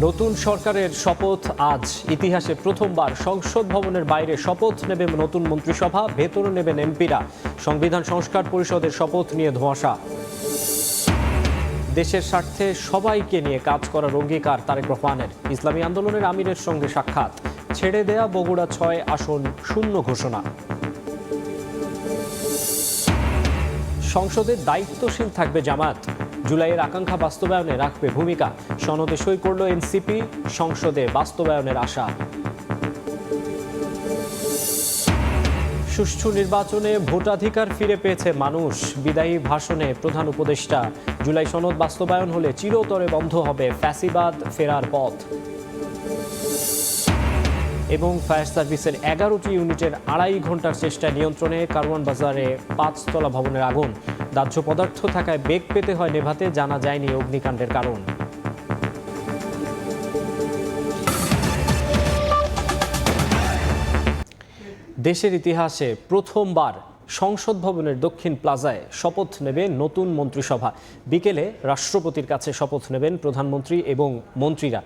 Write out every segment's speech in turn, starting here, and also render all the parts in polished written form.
নতুন সরকারের শপথ আজ। ইতিহাসে প্রথমবার সংসদ ভবনের বাইরে শপথ নেবে নতুন মন্ত্রিসভা, ভেতরে নেবেন এমপিরা। সংবিধান সংস্কার পরিষদের শপথ নিয়ে ধোঁয়াশা। দেশের স্বার্থে সবাইকে নিয়ে কাজ করার অঙ্গীকার তারেক রহমানের। ইসলামী আন্দোলনের আমিরের সঙ্গে সাক্ষাৎ। ছেড়ে দেয়া বগুড়া ৬ আসন শূন্য ঘোষণা। সংসদে দায়িত্বশীল থাকবে জামায়াত। জুলাইয়ের আকাঙ্ক্ষা বাস্তবায়নে রাখবে ভূমিকা। সনদে সই করল এনসিপি, সংসদে বাস্তবায়নের আশা। সুষ্ঠু নির্বাচনে ভোটাধিকার ফিরে পেয়েছে মানুষ। বিদায়ী ভাষণে প্রধান উপদেষ্টা। জুলাই সনদ বাস্তবায়ন হলে চিরতরে বন্ধ হবে ফ্যাসিবাদ ফেরার পথ। এবং ফায়ার সার্ভিসের 11টি ইউনিটের 2.5 ঘন্টার চেষ্টায় নিয়ন্ত্রণে কারওয়ান বাজারে 5তলা ভবনের আগুন। দাহ্য পদার্থ থাকায় বেগ পেতে হয় নেভাতে, জানা যায়নি অগ্নিকাণ্ডের কারণ। দেশের ইতিহাসে প্রথমবার সংসদ ভবনের দক্ষিণ প্লাজায় শপথ নেবে নতুন মন্ত্রিসভা। বিকেলে রাষ্ট্রপতির কাছে শপথ নেবেন প্রধানমন্ত্রী এবং মন্ত্রীরা।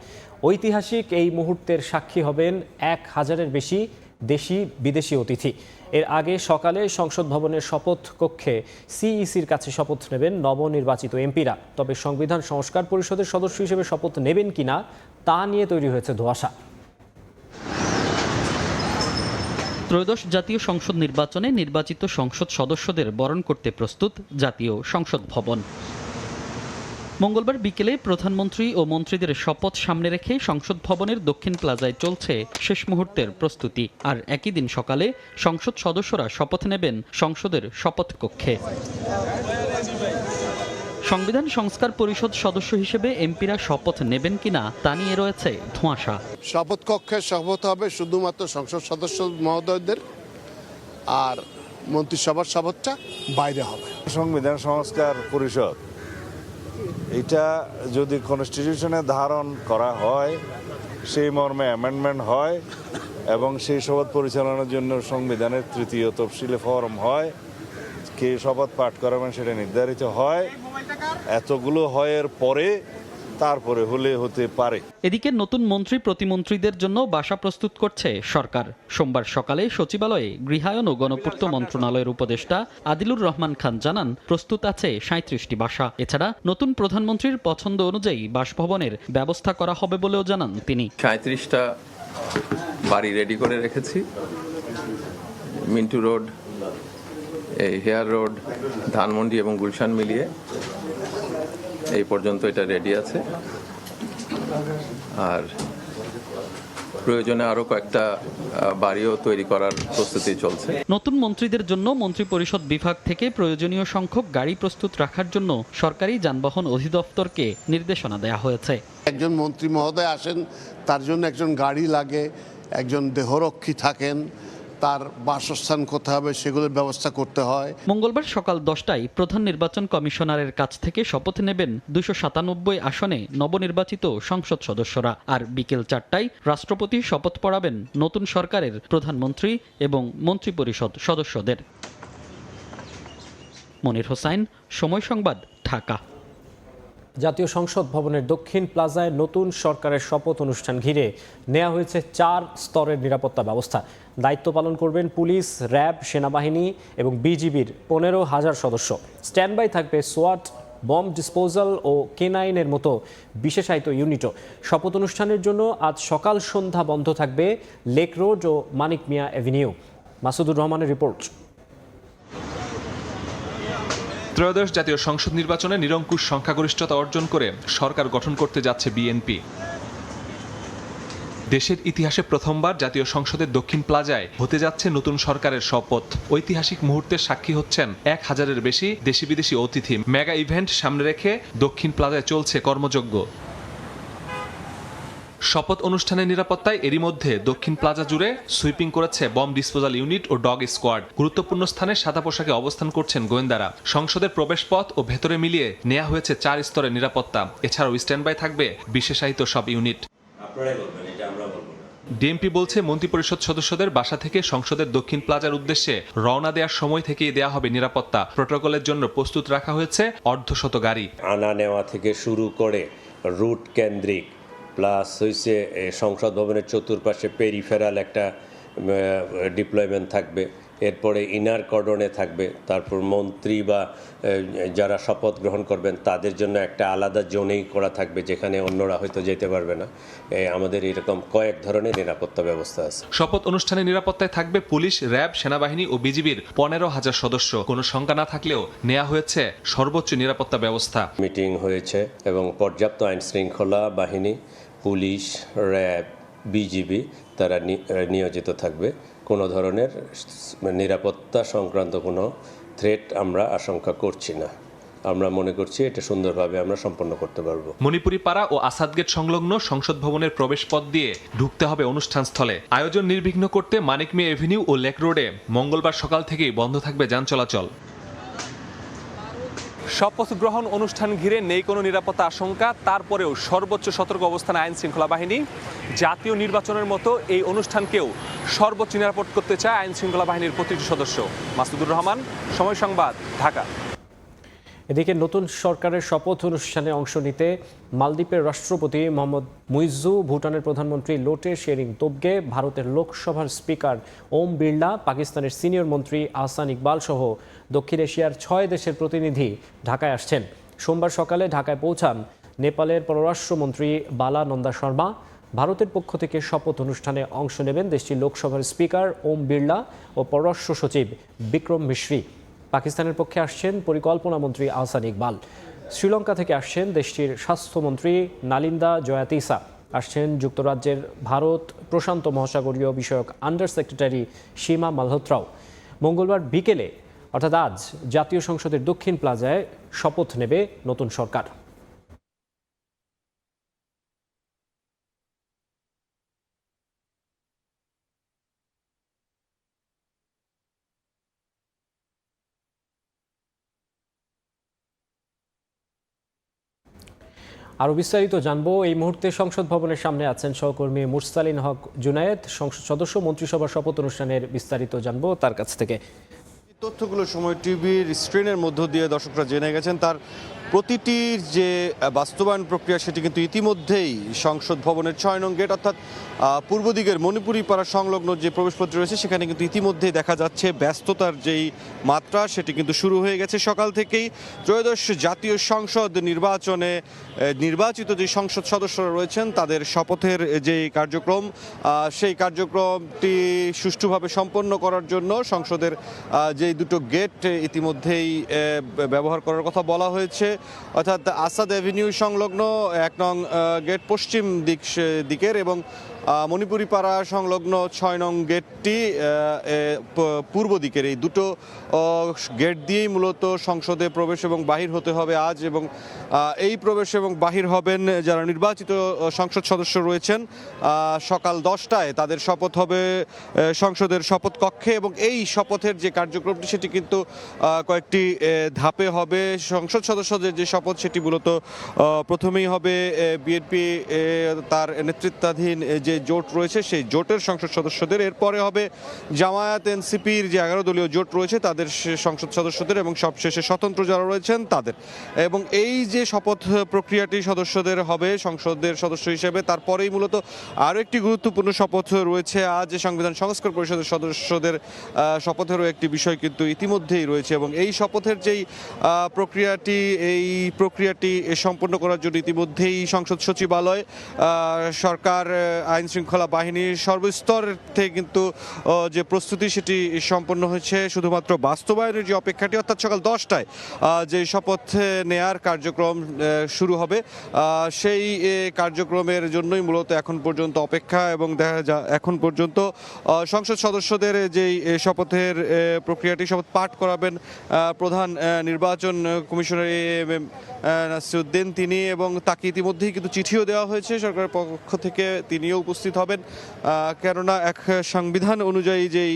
ঐতিহাসিক এই মুহূর্তের সাক্ষী হবেন 1000-এর বেশি দেশি বিদেশি অতিথি। এর আগে সকালে সংসদ ভবনের শপথ কক্ষে সিইসির কাছে শপথ নেবেন নবনির্বাচিত এমপিরা। তবে সংবিধান সংস্কার পরিষদের সদস্য হিসেবে শপথ নেবেন কিনা তা নিয়ে তৈরি হয়েছে ধোঁয়াশা। ত্রয়োদশ জাতীয় সংসদ নির্বাচনে নির্বাচিত সংসদ সদস্যদের বরণ করতে প্রস্তুত জাতীয় সংসদ ভবন। মঙ্গলবার বিকেলে প্রধানমন্ত্রী ও মন্ত্রীদের শপথ সামনে রেখে সংসদ ভবনের দক্ষিণ প্লাজায় চলছে শেষ মুহূর্তের প্রস্তুতি। আর একই দিন সকালে সংসদ সদস্যরা শপথ নেবেন সংসদের শপথ কক্ষে। সংবিধান সংস্কার পরিষদ সদস্য হিসেবে এমপিরা শপথ নেবেন কিনা তা নিয়ে রয়েছে ধোঁয়াশা। শপথ কক্ষে শপথ হবে শুধুমাত্র সংসদ সদস্য মহোদয়দের, আর মন্ত্রিসভার শপথটা বাইরে হবে। সংবিধান সংস্কার পরিষদ এটা যদি কনস্টিটিউশনে ধারণ করা হয়, সেই মর্মে অ্যামেন্ডমেন্ট হয় এবং সেই শপথ পরিচালনার জন্য সংবিধানের 3য় তফসিলে ফরম হয়, কে শপথ পাঠ করাবেন সেটা নির্ধারিত হয়। এতগুলো হয়ের পরে তারপরে হতে পারে। এদিকে নতুন মন্ত্রী প্রতিমন্ত্রীদের জন্য বাসা প্রস্তুত করছে সরকার। সোমবার সকালে সচিবালয়ে গৃহায়ন ও গণপূর্ত মন্ত্রণালয়ের উপদেষ্টা আদিলুর রহমান খান জানান, প্রস্তুত আছে 37টি বাসা। এছাড়া নতুন প্রধানমন্ত্রীর পছন্দ অনুযায়ী বাসভবনের ব্যবস্থা করা হবে বলেও জানান তিনি। 37টা বাড়ি রেডি করে রেখেছি। মিন্টু রোড, এই হেয়ার রোড, ধানমন্ডি এবং গুলশান মিলিয়ে এই পর্যন্ত এটা রেডি আছে। আর প্রয়োজনে আরো কয়েকটা বাড়িও তৈরি করার প্রস্তুতি চলছে। নতুন মন্ত্রীদের জন্য মন্ত্রিপরিষদ বিভাগ থেকে প্রয়োজনীয় সংখ্যক গাড়ি প্রস্তুত রাখার জন্য সরকারি যানবাহন অধিদপ্তরকে নির্দেশনা দেওয়া হয়েছে। একজন মন্ত্রী মহোদয় আসেন, তার জন্য একজন গাড়ি লাগে, একজন দেহরক্ষী থাকেন, তার বাসস্থান কোথায় হবে সেগুলোর ব্যবস্থা করতে হয়। মঙ্গলবার সকাল 10টায় প্রধান নির্বাচন কমিশনারের কাছ থেকে শপথ নেবেন 297 আসনে নবনির্বাচিত সংসদ সদস্যরা। আর বিকেল 4টায় রাষ্ট্রপতি শপথ পড়াবেন নতুন সরকারের প্রধানমন্ত্রী এবং মন্ত্রিপরিষদ সদস্যদের। মনির হোসাইন, সময় সংবাদ, ঢাকা। জাতীয় সংসদ ভবনের দক্ষিণ প্লাজায় নতুন সরকারের শপথ অনুষ্ঠান ঘিরে নেওয়া হয়েছে 4 স্তরের নিরাপত্তা ব্যবস্থা। দায়িত্ব পালন করবেন পুলিশ, র্যাব, সেনাবাহিনী এবং বিজিবির 15,000 সদস্য। স্ট্যান্ড বাই থাকবে সোয়াট, বম্ব ডিসপোজাল ও কেনাইনের মতো বিশেষায়িত ইউনিটও। শপথ অনুষ্ঠানের জন্য আজ সকাল সন্ধ্যা বন্ধ থাকবে লেক রোড ও মানিক মিয়া অ্যাভিনিউ। মাসুদুর রহমানের রিপোর্ট। ত্রয়োদশ জাতীয় সংসদ নির্বাচনে নিরঙ্কুশ সংখ্যাগরিষ্ঠতা অর্জন করে সরকার গঠন করতে যাচ্ছে বিএনপি। দেশের ইতিহাসে প্রথমবার জাতীয় সংসদের দক্ষিণ প্লাজায় হতে যাচ্ছে নতুন সরকারের শপথ। ঐতিহাসিক মুহূর্তের সাক্ষী হচ্ছেন 1000-এর বেশি দেশি বিদেশি অতিথি। মেগা ইভেন্ট সামনে রেখে দক্ষিণ প্লাজায় চলছে কর্মযজ্ঞ। শপথ অনুষ্ঠানের নিরাপত্তায় এরই মধ্যে দক্ষিণ প্লাজা জুড়ে সুইপিং করেছে বম্ব ডিসপোজাল ইউনিট ও ডগ স্কোয়াড। গুরুত্বপূর্ণ স্থানে সাদা পোশাকে অবস্থান করছেন গোয়েন্দারা। সংসদের প্রবেশপথ ও ভেতরে মিলিয়ে নেওয়া হয়েছে 4 স্তরের নিরাপত্তা। এছাড়াও স্ট্যান্ড বাই থাকবে বিশেষায়িত সব ইউনিট। ডিএমপি বলছে, মন্ত্রিপরিষদ সদস্যদের বাসা থেকে সংসদের দক্ষিণ প্লাজার উদ্দেশ্যে রওনা দেওয়ার সময় থেকেই দেওয়া হবে নিরাপত্তা। প্রোটোকলের জন্য প্রস্তুত রাখা হয়েছে 150 গাড়ি। আনা নেওয়া থেকে শুরু করে রুট কেন্দ্রিক প্লাস হয়েছে সংসদ ভবনের চতুর্পাশে পেরিফেরাল একটা ডিপ্লয়মেন্ট থাকবে, এরপরে ইনার কর্ডনে থাকবে, তারপর মন্ত্রী বা যারা শপথ গ্রহণ করবেন তাদের জন্য একটা আলাদা জোনেই করা থাকবে যেখানে অন্যরা হয়তো যেতে পারবে না। আমাদের এরকম কয়েক ধরনের নিরাপত্তা ব্যবস্থা আছে। শপথ অনুষ্ঠানে নিরাপত্তায় থাকবে পুলিশ, র্যাব, সেনাবাহিনী ও বিজিবির 15,000 সদস্য। কোনো শঙ্কা না থাকলেও নেওয়া হয়েছে সর্বোচ্চ নিরাপত্তা ব্যবস্থা। মিটিং হয়েছে এবং পর্যাপ্ত আইন শৃঙ্খলা বাহিনী, পুলিশ, র্যাব, বিজিবি তারা নিয়োজিত থাকবে। কোনো ধরনের নিরাপত্তা সংক্রান্ত কোনো থ্রেট আমরা আশঙ্কা করছি না। আমরা মনে করছি এটা সুন্দরভাবে আমরা সম্পন্ন করতে পারবো। মণিপুরি পাড়া ও আসাদ গেট সংলগ্ন সংসদ ভবনের প্রবেশ পথ দিয়ে ঢুকতে হবে অনুষ্ঠান স্থলে। আয়োজন নির্বিঘ্ন করতে মানিক মিয়া এভিনিউ ও লেক রোডে মঙ্গলবার সকাল থেকেই বন্ধ থাকবে যান চলাচল। শপথ গ্রহণ অনুষ্ঠান ঘিরে নেই কোনো নিরাপত্তা আশঙ্কা, তারপরেও সর্বোচ্চ সতর্ক অবস্থানে আইন শৃঙ্খলা বাহিনী। জাতীয় নির্বাচনের মতো এই অনুষ্ঠানকেও সর্বোচ্চ নিরাপদ করতে চায় আইন শৃঙ্খলা বাহিনীর প্রতিটি সদস্য। মাসুদুর রহমান, সময় সংবাদ, ঢাকা। এদিকে নতুন সরকারের শপথ অনুষ্ঠানে অংশ নিতে মালদ্বীপের রাষ্ট্রপতি মোহাম্মদ মুইজ্জু, ভুটানের প্রধানমন্ত্রী লোটে শেরিং তোবগে, ভারতের লোকসভার স্পিকার ওম বিড়লা, পাকিস্তানের সিনিয়র মন্ত্রী আহসান ইকবাল সহ দক্ষিণ এশিয়ার 6 দেশের প্রতিনিধি ঢাকায় আসছেন। সোমবার সকালে ঢাকায় পৌঁছান নেপালের পররাষ্ট্রমন্ত্রী বালা নন্দা শর্মা। ভারতের পক্ষ থেকে শপথ অনুষ্ঠানে অংশ নেবেন দেশটির লোকসভার স্পিকার ওম বিড়লা ও পররাষ্ট্র সচিব বিক্রম মিশ্রি। পাকিস্তানের পক্ষে আসছেন পরিকল্পনা মন্ত্রী আহসান ইকবাল। শ্রীলঙ্কা থেকে আসছেন দেশটির স্বাস্থ্যমন্ত্রী নালিন্দা জয়াতিসা। আসছেন যুক্তরাজ্যের ভারত প্রশান্ত মহাসাগরীয় বিষয়ক আন্ডার সেক্রেটারি সীমা মালহোত্রাও। মঙ্গলবার বিকেলে অর্থাৎ আজ জাতীয় সংসদের দক্ষিণ প্লাজায় শপথ নেবে নতুন সরকার। আরও বিস্তারিত জানবো। এই মুহূর্তে সংসদ ভবনের সামনে আছেন সহকর্মী মুরসালিন হক জুনায়েদ। সংসদ সদস্য মন্ত্রিসভার শপথ অনুষ্ঠানের বিস্তারিত জানবো তার কাছ থেকে। তথ্যগুলো সময় টিভির স্ক্রিনের মধ্য দিয়ে দর্শকরা জেনে গেছেন, তার প্রতিটির যে বাস্তবায়ন প্রক্রিয়া সেটি কিন্তু ইতিমধ্যেই সংসদ ভবনের 6 নং গেট অর্থাৎ পূর্ব দিকের মণিপুরি পাড়া সংলগ্ন যে প্রবেশপত্র রয়েছে সেখানে কিন্তু ইতিমধ্যেই দেখা যাচ্ছে ব্যস্ততার যেই মাত্রা সেটি কিন্তু শুরু হয়ে গেছে সকাল থেকেই। ত্রয়োদশ জাতীয় সংসদ নির্বাচনে নির্বাচিত যে সংসদ সদস্যরা রয়েছেন তাদের শপথের যে কার্যক্রম সেই কার্যক্রমটি সুষ্ঠুভাবে সম্পন্ন করার জন্য সংসদের যে দুটো গেট ইতিমধ্যেই ব্যবহার করার কথা বলা হয়েছে, অর্থাৎ আসাদ এভিনিউ সংলগ্ন 1 নং গেট পশ্চিম দিকের এবং মণিপুরি পাড়া সংলগ্ন 6 নং গেটটি পূর্ব দিকের। এই দুটো গেট দিয়েই মূলত সংসদে প্রবেশ এবং বাহির হতে হবে আজ, এবং এই প্রবেশ এবং বাহির হবেন যারা নির্বাচিত সংসদ সদস্য রয়েছেন। সকাল 10টায় তাদের শপথ হবে সংসদের শপথ কক্ষে, এবং এই শপথের যে কার্যক্রমটি সেটি কিন্তু কয়েকটি ধাপে হবে। সংসদ সদস্যদের যে শপথ সেটি মূলত প্রথমেই হবে বিএনপি তার নেতৃত্বাধীন যে জোট রয়েছে সেই জোটের সংসদ সদস্যদের, এরপরে হবে জামায়াত এনসিপির যে 11 দলীয় জোট রয়েছে তাদের সংসদ সদস্যদের, এবং সবশেষে স্বতন্ত্র যারা রয়েছেন তাদের। এবং এই যে শপথ প্রক্রিয়াটি সদস্যদের হবে সংসদের সদস্য হিসেবে, তারপরেই মূলত আরও একটি গুরুত্বপূর্ণ শপথ রয়েছে আজ সংবিধান সংস্কার পরিষদের সদস্যদের শপথেরও একটি বিষয় কিন্তু ইতিমধ্যেই রয়েছে। এবং এই শপথের যেই প্রক্রিয়াটি সম্পন্ন করার জন্য ইতিমধ্যেই সংসদ সচিবালয়, সরকার, আইন শৃঙ্খলা বাহিনীর সর্বস্তর থেকে কিন্তু যে প্রস্তুতি সেটি সম্পন্ন হয়েছে। শুধুমাত্র বাস্তবায়নের যে অপেক্ষাটি অর্থাৎ সকাল 10টায় যে শপথ নেয়ার কার্যক্রম শুরু হবে সেই কার্যক্রমের জন্যই মূলত এখন পর্যন্ত অপেক্ষা। এবং দেখা যায় এখন পর্যন্ত সংসদ সদস্যদের যেই শপথের প্রক্রিয়াটি শপথ পাঠ করাবেন প্রধান নির্বাচন কমিশনার নাসিরউদ্দিন তিনি, এবং তাকে ইতিমধ্যেই কিন্তু চিঠিও দেওয়া হয়েছে সরকারের পক্ষ থেকে, তিনিও উপস্থিত হবেন। কেননা এক সংবিধান অনুযায়ী যেই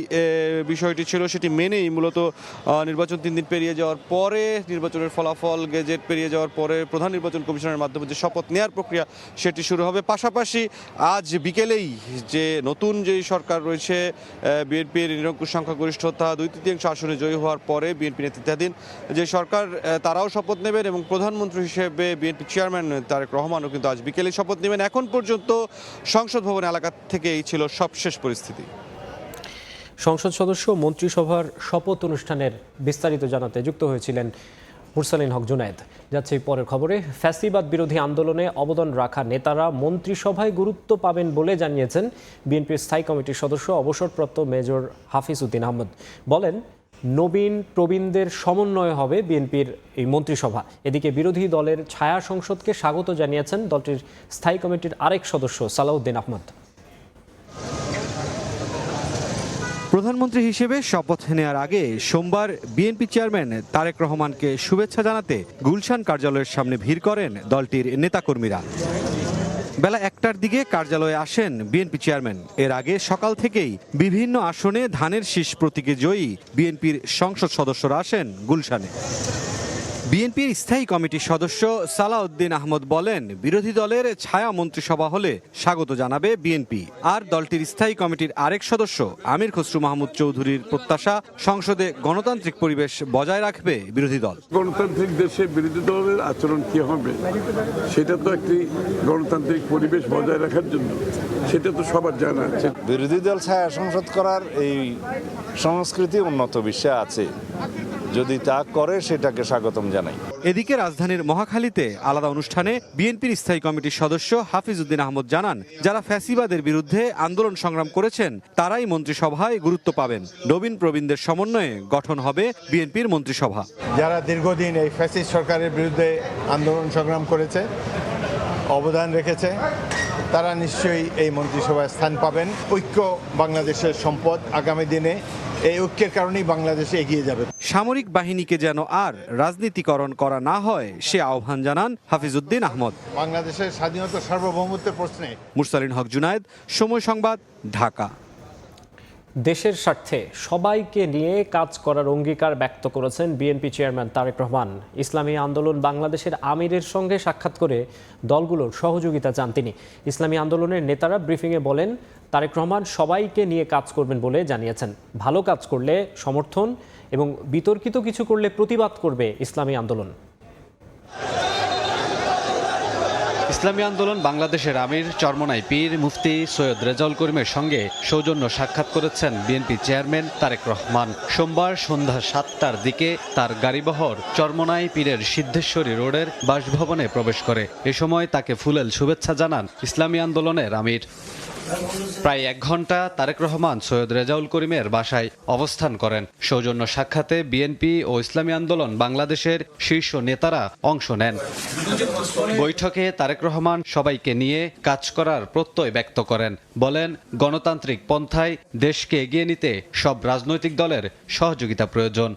বিষয়টি ছিল সেটি মেনেই মূলত নির্বাচন 3 দিন পেরিয়ে যাওয়ার পরে, নির্বাচনের ফলাফল গেজেট পেরিয়ে যাওয়ার পরে প্রধান নির্বাচন কমিশনের মাধ্যমে যে শপথ নেওয়ার প্রক্রিয়া সেটি শুরু হবে। পাশাপাশি আজ বিকেলেই যে নতুন যেই সরকার রয়েছে বিএনপির নিরঙ্কুশ সংখ্যাগরিষ্ঠতা 2/3 আসনে জয়ী হওয়ার পরে বিএনপি নেতৃত্বাধীন যে সরকার তারাও শপথ নেবে। নেবেন এবং প্রধানমন্ত্রী হিসেবে বিএনপি চেয়ারম্যান তারেক রহমানও কিন্তু আজ বিকেলে শপথ নেবেন। এখন পর্যন্ত সংসদ ভবন এলাকা থেকে এই ছিল সবশেষ পরিস্থিতি। সংসদ সদস্য মন্ত্রিসভার শপথ অনুষ্ঠানের বিস্তারিত জানাতে যুক্ত হয়েছিলেন মুরসালিন হক জুনায়েদ। যাচ্ছে পরের খবরে। ফ্যাসিবাদ বিরোধী আন্দোলনে অবদান রাখা নেতারা মন্ত্রিসভায় গুরুত্ব পাবেন বলে জানিয়েছেন বিএনপির স্থায়ী কমিটির সদস্য অবসরপ্রাপ্ত মেজর হাফিজ উদ্দিন আহমদ। বলেন, নবীন প্রবীণদের সমন্বয় হবে বিএনপির এই মন্ত্রিসভা। এদিকে বিরোধী দলের ছায়া সংসদকে স্বাগত জানিয়েছেন দলটির স্থায়ী কমিটির আরেক সদস্য সালাউদ্দিন আহমদ। প্রধানমন্ত্রী হিসেবে শপথ নেওয়ার আগে সোমবার বিএনপি চেয়ারম্যান তারেক রহমানকে শুভেচ্ছা জানাতে গুলশান কার্যালয়ের সামনে ভিড় করেন দলটির নেতাকর্মীরা। বেলা 1টার দিকে কার্যালয়ে আসেন বিএনপি চেয়ারম্যান। এর আগে সকাল থেকেই বিভিন্ন আসনে ধানের শীষ প্রতীকে জয়ী বিএনপির সংসদ সদস্যরা আসেন গুলশানে। বিএনপির স্থায়ী কমিটির সদস্য সালাউদ্দিন আহমদ বলেন, বিরোধী দলের ছায়া মন্ত্রিসভা হলে স্বাগত জানাবে বিএনপি। আর দলটির স্থায়ী কমিটির আরেক সদস্য আমির খসরু মাহমুদ চৌধুরীর প্রত্যাশা, সংসদে গণতান্ত্রিক পরিবেশ বজায় রাখবে বিরোধী দল। গণতান্ত্রিক দেশে বিরোধী দলের আচরণ কি হবে সেটা তো একটি গণতান্ত্রিক পরিবেশ বজায় রাখার জন্য, সেটা তো সবার জানা আছে। বিরোধী দল ছায়া সংসদ করার এই সংস্কৃতি উন্নত বিশ্বে আছে, যদি তা করে সেটাকে স্বাগতম জানাই। এদিকে রাজধানীর মহাখালীতে আলাদা অনুষ্ঠানে বিএনপির স্থায়ী কমিটির সদস্য হাফিজ উদ্দিন আহমদ জানান, যারা ফ্যাসিবাদের বিরুদ্ধে আন্দোলন সংগ্রাম করেছেন তারাই মন্ত্রিসভায় গুরুত্ব পাবেন। নবীন প্রবীণদের সমন্বয়ে গঠন হবে বিএনপির মন্ত্রিসভা। যারা দীর্ঘদিন এই ফ্যাসিস্ট সরকারের বিরুদ্ধে আন্দোলন সংগ্রাম করেছে, অবদান রেখেছে, তারা নিশ্চয়ই এই মন্ত্রিসভায় স্থান পাবেন। ঐক্য বাংলাদেশের সম্পদ। আগামী দিনে এই ঐক্যের কারণেই বাংলাদেশ এগিয়ে যাবে। সামরিক বাহিনীকে যেন আর রাজনীতিকরণ করা না হয় সে আহ্বান জানান হাফিজ উদ্দিন আহমদ। বাংলাদেশের স্বাধীনতা সার্বভৌমত্বের প্রশ্নে। মুরসালিন হক জুনায়েদ, সময় সংবাদ, ঢাকা। দেশের স্বার্থে সবাইকে নিয়ে কাজ করার অঙ্গীকার ব্যক্ত করেছেন বিএনপি চেয়ারম্যান তারেক রহমান। ইসলামী আন্দোলন বাংলাদেশের আমিরের সঙ্গে সাক্ষাৎ করে দলগুলোর সহযোগিতা চান তিনি। ইসলামী আন্দোলনের নেতারা ব্রিফিংয়ে বলেন, তারেক রহমান সবাইকে নিয়ে কাজ করবেন বলে জানিয়েছেন। ভালো কাজ করলে সমর্থন এবং বিতর্কিত কিছু করলে প্রতিবাদ করবে ইসলামী আন্দোলন। ইসলামী আন্দোলন বাংলাদেশের আমির চরমনাই পীর মুফতি সৈয়দ রেজাউল করিমের সঙ্গে সৌজন্য সাক্ষাৎ করেছেন বিএনপি চেয়ারম্যান তারেক রহমান। সোমবার সন্ধ্যা 7টার দিকে তার গাড়িবহর চরমনাই পীরের সিদ্ধেশ্বরী রোডের বাসভবনে প্রবেশ করে। এ সময় তাকে ফুলেল শুভেচ্ছা জানান ইসলামী আন্দোলনের আমির। প্রায় 1 ঘন্টা তারেক রহমান সৈয়দ রেজাউল করিমের বাসায় অবস্থান করেন। সৌজন্য সাক্ষাতে বিএনপি ও ইসলামী আন্দোলন বাংলাদেশের শীর্ষ নেতারা অংশ নেন। বৈঠকে তারেক রহমান সবাইকে নিয়ে কাজ করার প্রত্যয় ব্যক্ত করেন। বলেন, গণতান্ত্রিক পন্থায় দেশকে এগিয়ে নিতে সব রাজনৈতিক দলের সহযোগিতা প্রয়োজন।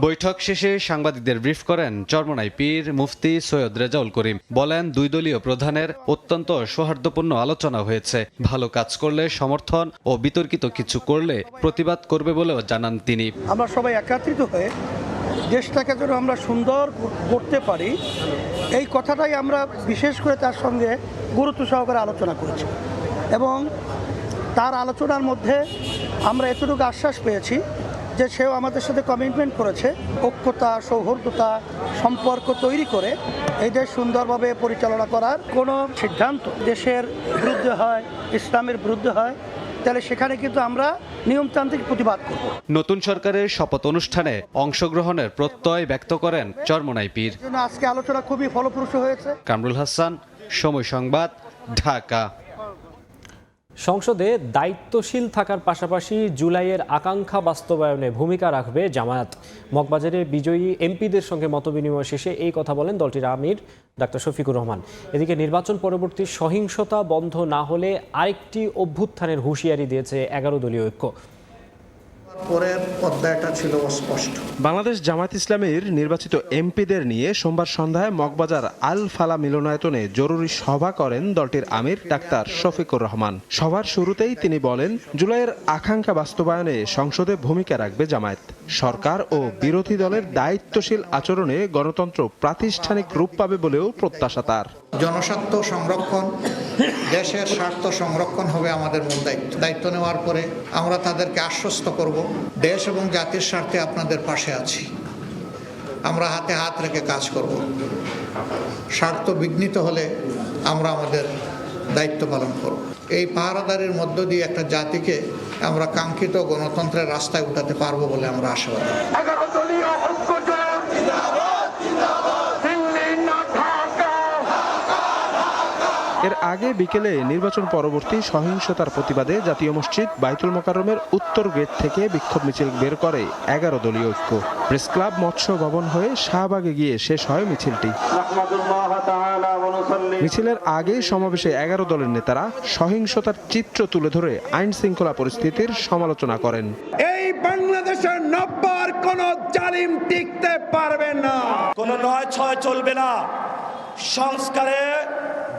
বৈঠক শেষে সাংবাদিকদের ব্রিফ করেন চরমনাই পীর মুফতি সৈয়দ রেজাউল করিম। বলেন, 2 দলীয় প্রধানের অত্যন্ত সৌহার্দ্যপূর্ণ আলোচনা হয়েছে। ভালো কাজ করলে সমর্থন ও বিতর্কিত কিছু করলে প্রতিবাদ করবে বলেও জানান তিনি। আমরা সবাই একত্রিত হয়ে দেশটাকে যেন আমরা সুন্দর করতে পারি, এই কথাটাই আমরা বিশেষ করে তার সঙ্গে গুরুত্ব সহকারে আলোচনা করেছি। এবং তার আলোচনার মধ্যে আমরা এতটুকু আশ্বাস পেয়েছি যে সেও আমাদের সাথে কমিটমেন্ট করেছে ঐক্যতা, সৌহার্দ্যতা, সম্পর্ক তৈরি করে এই দেশ সুন্দরভাবে পরিচালনা করার। কোনো সিদ্ধান্ত দেশের বিরুদ্ধে হয়, ইসলামের বিরুদ্ধে হয়, তাহলে সেখানে কিন্তু আমরা নিয়মতান্ত্রিক প্রতিবাদ করব। নতুন সরকারের শপথ অনুষ্ঠানে অংশগ্রহণের প্রত্যয় ব্যক্ত করেন চরমনাই পীর। আজকে আলোচনা খুবই ফলপ্রসূ হয়েছে। কামরুল হাসান, সময় সংবাদ, ঢাকা। সংসদে দায়িত্বশীল থাকার পাশাপাশি জুলাইয়ের আকাঙ্ক্ষা বাস্তবায়নে ভূমিকা রাখবে জামায়াত। মগবাজারে বিজয়ী এমপিদের সঙ্গে মতবিনিময় শেষে এই কথা বলেন দলটির আমির ডাক্তার শফিকুর রহমান। এদিকে নির্বাচন পরবর্তী সহিংসতা বন্ধ না হলে আরেকটি অভ্যুত্থানের হুঁশিয়ারি দিয়েছে 11 দলীয় ঐক্য। পরের পর্যায়টা ছিল স্পষ্ট। বাংলাদেশ জামায়াত ইসলামীর নির্বাচিত এমপিদের নিয়ে সোমবার সন্ধ্যায় মগবাজার আল ফালা মিলনায়তনে জরুরি সভা করেন দলটির আমির ডাক্তার শফিকুর রহমান। সভার শুরুতেই তিনি বলেন, জুলাইয়ের আকাঙ্ক্ষা বাস্তবায়নে সংসদে ভূমিকা রাখবে জামায়াত। সরকার ও বিরোধী দলের দায়িত্বশীল আচরণে গণতন্ত্র প্রাতিষ্ঠানিক রূপ পাবে বলেও প্রত্যাশা তার। জনস্বার্থ সংরক্ষণ, দেশের স্বার্থ সংরক্ষণ হবে আমাদের মূল দায়িত্ব। দায়িত্ব নেওয়ার পরে আমরা তাদেরকে আশ্বস্ত করব, দেশ এবং জাতির স্বার্থে আপনাদের পাশে আছি। আমরা হাতে হাত রেখে কাজ করব। স্বার্থ বিঘ্নিত হলে আমরা আমাদের দায়িত্ব পালন করব। এই পাহারাদারির মধ্য দিয়ে একটা জাতিকে আমরা কাঙ্ক্ষিত গণতন্ত্রের রাস্তায় উঠাতে পারবো বলে আমরা আশাবাদী। এর আগে বিকেলে নির্বাচন পরবর্তী সহিংসতার প্রতিবাদে জাতীয় মসজিদ বাইতুল মোকাররমের উত্তর গেট থেকে বিক্ষোভ মিছিল বের করে 11 দলীয় ঐক্য। প্রেস ক্লাব মৎস্য ভবন হয়ে শাহবাগে গিয়ে শেষ হয় মিছিলটি। মিছিলের আগে সমাবেশে 11 দলের নেতারা সহিংসতার চিত্র তুলে ধরে আইন শৃঙ্খলা পরিস্থিতির সমালোচনা করেন। এই বাংলাদেশের নব্বর কোন জালিম টিকতে পারবে না, কোন 9-6 চলবে না। সংস্কারে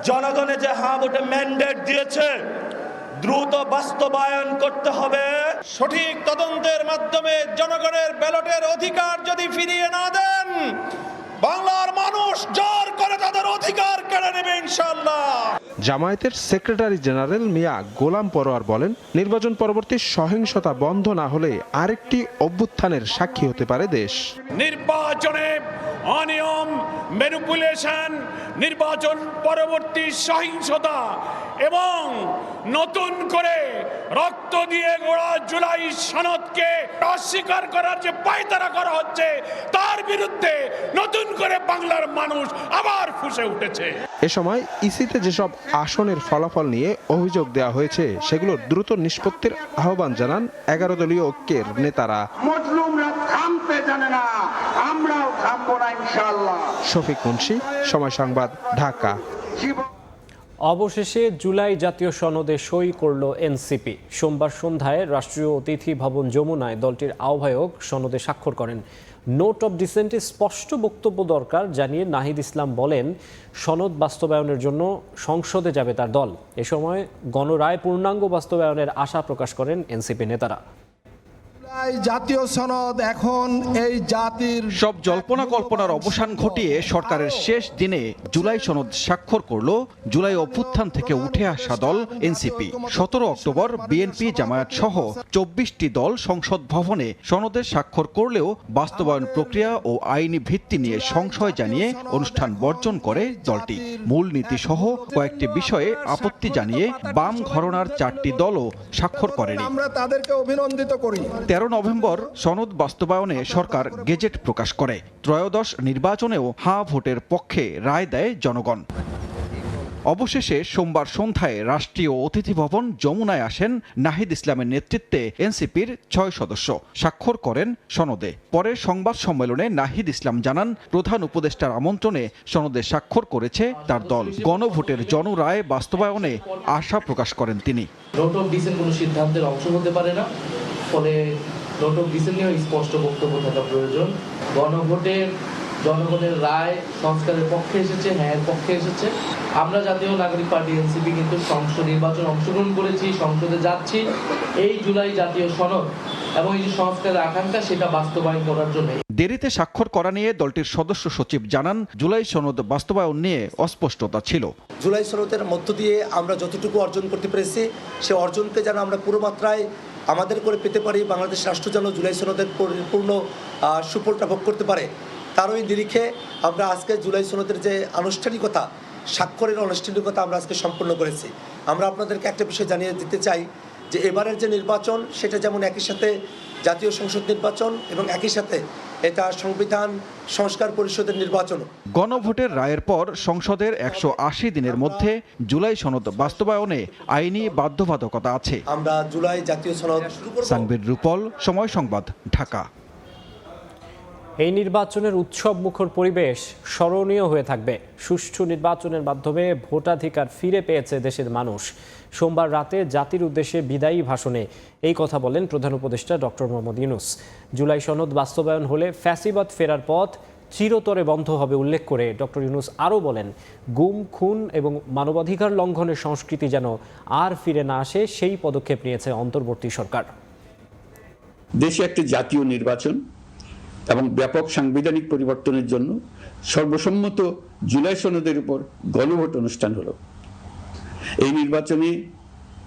জনগণে যে হ্যাঁ ভোটে ম্যান্ডেট দিয়েছে দ্রুত বাস্তবায়ন করতে হবে। সঠিক তদন্তের মাধ্যমে জনগণের ব্যালটের অধিকার যদি ফিরিয়ে না দেন, বাংলার মানুষ জোর করে তাদের অধিকার কেড়ে নেবে ইনশাআল্লাহ। জামায়াতের সেক্রেটারি জেনারেল মিয়া গোলাম পরোয়ার বলেন, নির্বাচন পরবর্তী সহিংসতা বন্ধ না হলে আরেকটি অভ্যুত্থানের সাক্ষী হতে পারে দেশ। নির্বাচনে অনিয়ম, ম্যানিপুলেশন, নির্বাচন পরবর্তী সহিংসতা এবং নতুন করে রক্ত দিয়ে গড়া জুলাই সনদকে অস্বীকার করার যে পায়তারা করা হচ্ছে, তার বিরুদ্ধে নতুন করে বাংলার মানুষ আবার ফুঁসে উঠেছে। এ সময় ইসিতে যেসব আসনের ফলাফল নিয়ে অভিযোগ দেওয়া হয়েছে সেগুলো দ্রুত নিষ্পত্তির আহ্বান জানান 11 দলীয় ঐক্যের নেতারা। মজলুমরা থামতে জানে না, আমরাও থামবো না ইনশাআল্লাহ। শফিক মুন্সি, সময় সংবাদ, ঢাকা। অবশেষে জুলাই জাতীয় সনদে সই করল এনসিপি। সোমবার সন্ধ্যায় রাষ্ট্রীয় অতিথি ভবন যমুনায় দলটির আহ্বায়ক সনদে স্বাক্ষর করেন। নোট অব ডিসেন্টে স্পষ্ট বক্তব্য দরকার জানিয়ে নাহিদ ইসলাম বলেন, সনদ বাস্তবায়নের জন্য সংসদে যাবে তার দল। এ সময় গণরায় পূর্ণাঙ্গ বাস্তবায়নের আশা প্রকাশ করেন এনসিপি নেতারা। জাতীয় সনদ এখন এই জাতির সব জল্পনা কল্পনার অবসান ঘটিয়ে সরকারের শেষ দিনে জুলাই সনদ স্বাক্ষর করল জুলাই অভ্যুত্থান থেকে উঠে আসা দল এনসিপি। 17 অক্টোবর বিএনপি, জামায়াত সহ 24টি দল সংসদ ভবনে সনদে স্বাক্ষর করলেও বাস্তবায়ন প্রক্রিয়া ও আইনি ভিত্তি নিয়ে সংশয় জানিয়ে অনুষ্ঠান বর্জন করে দলটি। মূলনীতি সহ কয়েকটি বিষয়ে আপত্তি জানিয়ে বাম ঘরানার 4টি দলও স্বাক্ষর করেনি। আমরা তাদেরকে অভিনন্দিত করি। 13 নভেম্বর সনদ বাস্তবায়নে সরকার গেজেট প্রকাশ করে। ত্রয়োদশ নির্বাচনেও হাঁ ভোটের পক্ষে রায় দেয় জনগণ। অবশেষে সোমবার সন্ধ্যায় রাষ্ট্রীয় অতিথি ভবন যমুনায় আসেন নাহিদ ইসলামের নেতৃত্বে এনসিপির 6 সদস্য, স্বাক্ষর করেন সনদে। পরে সংবাদ সম্মেলনে নাহিদ ইসলাম জানান, প্রধান উপদেষ্টার আমন্ত্রণে সনদে স্বাক্ষর করেছে তার দল। গণভোটের জনরায় বাস্তবায়নে আশা প্রকাশ করেন তিনি। নোট অফ ডিসেন্ট কোনো সিদ্ধান্তের অংশ হতে পারে না, ফলে নোট অফ ডিসেন্ট নিয়ে স্পষ্ট বক্তব্য থাকা প্রয়োজন। গণভোটের জনগণের রায় সংস্কারের পক্ষে এসেছে, হ্যাঁ পক্ষে এসেছে। আমরা জাতীয় নাগরিক পার্টি এনসিপি কিন্তু সংসদ নির্বাচনে অংশগ্রহণ করেছি, সংসদে যাচ্ছি এই জুলাই জাতীয় সনদ এবং এই যে সংস্কারের আকাঙ্ক্ষা সেটা বাস্তবায়ন করার জন্য। দেরিতে স্বাক্ষর করা নিয়ে দলটির সদস্য সচিব জানান, জুলাই সনদ বাস্তবায়ন নিয়ে অস্পষ্টতা ছিল। জুলাই সনদের মধ্য দিয়ে আমরা যতটুকু অর্জন করতে পেরেছি সে অর্জনকে যেন আমরা পুরো মাত্রায় আমাদের করে পেতে পারি, বাংলাদেশ রাষ্ট্র যেন জুলাই সনদের পূর্ণ সুফলটা ভোগ করতে পারে, তারই নিরিখে আমরা আজকে জুলাই সনদের যে আনুষ্ঠানিকতা, স্বাক্ষরের আনুষ্ঠানিকতা আমরা আজকে সম্পন্ন করেছি। আমরা আপনাদেরকে একটা বিষয় জানিয়ে দিতে চাই যে এবারের যে নির্বাচন সেটা যেমন একই সাথে জাতীয় সংসদ নির্বাচন এবং একই সাথে এটা সংবিধান সংস্কার পরিষদের নির্বাচন। গণভোটের রায়ের পর সংসদের 180 দিনের মধ্যে জুলাই সনদ বাস্তবায়নে আইনি বাধ্যবাধকতা আছে। আমরা জুলাই জাতীয় সনদ। সানবীর রূপল, সময় সংবাদ, ঢাকা। এই নির্বাচনের উৎসব মুখর পরিবেশ স্মরণীয় হয়ে থাকবে। সুষ্ঠু নির্বাচনের মাধ্যমে ভোটাধিকার ফিরে পেয়েছে দেশের মানুষ। সোমবার রাতে জাতির উদ্দেশ্যে বিদায়ী ভাষণে এই কথা বলেন প্রধান উপদেষ্টা ডক্টর মোহাম্মদ ইউনূস। জুলাই সনদ বাস্তবায়ন হলে ফ্যাসিবাদ ফেরার পথ চিরতরে বন্ধ হবে উল্লেখ করে ডক্টর ইউনূস আরও বলেন, গুম, খুন এবং মানবাধিকার লঙ্ঘনের সংস্কৃতি যেন আর ফিরে না আসে সেই পদক্ষেপ নিয়েছে অন্তর্বর্তী সরকার। দেশে একটি জাতীয় নির্বাচন এবং ব্যাপক সাংবিধানিক পরিবর্তনের জন্য সর্বসম্মত জুলাই সনদের উপর গণভোট অনুষ্ঠান হলো। এই নির্বাচনে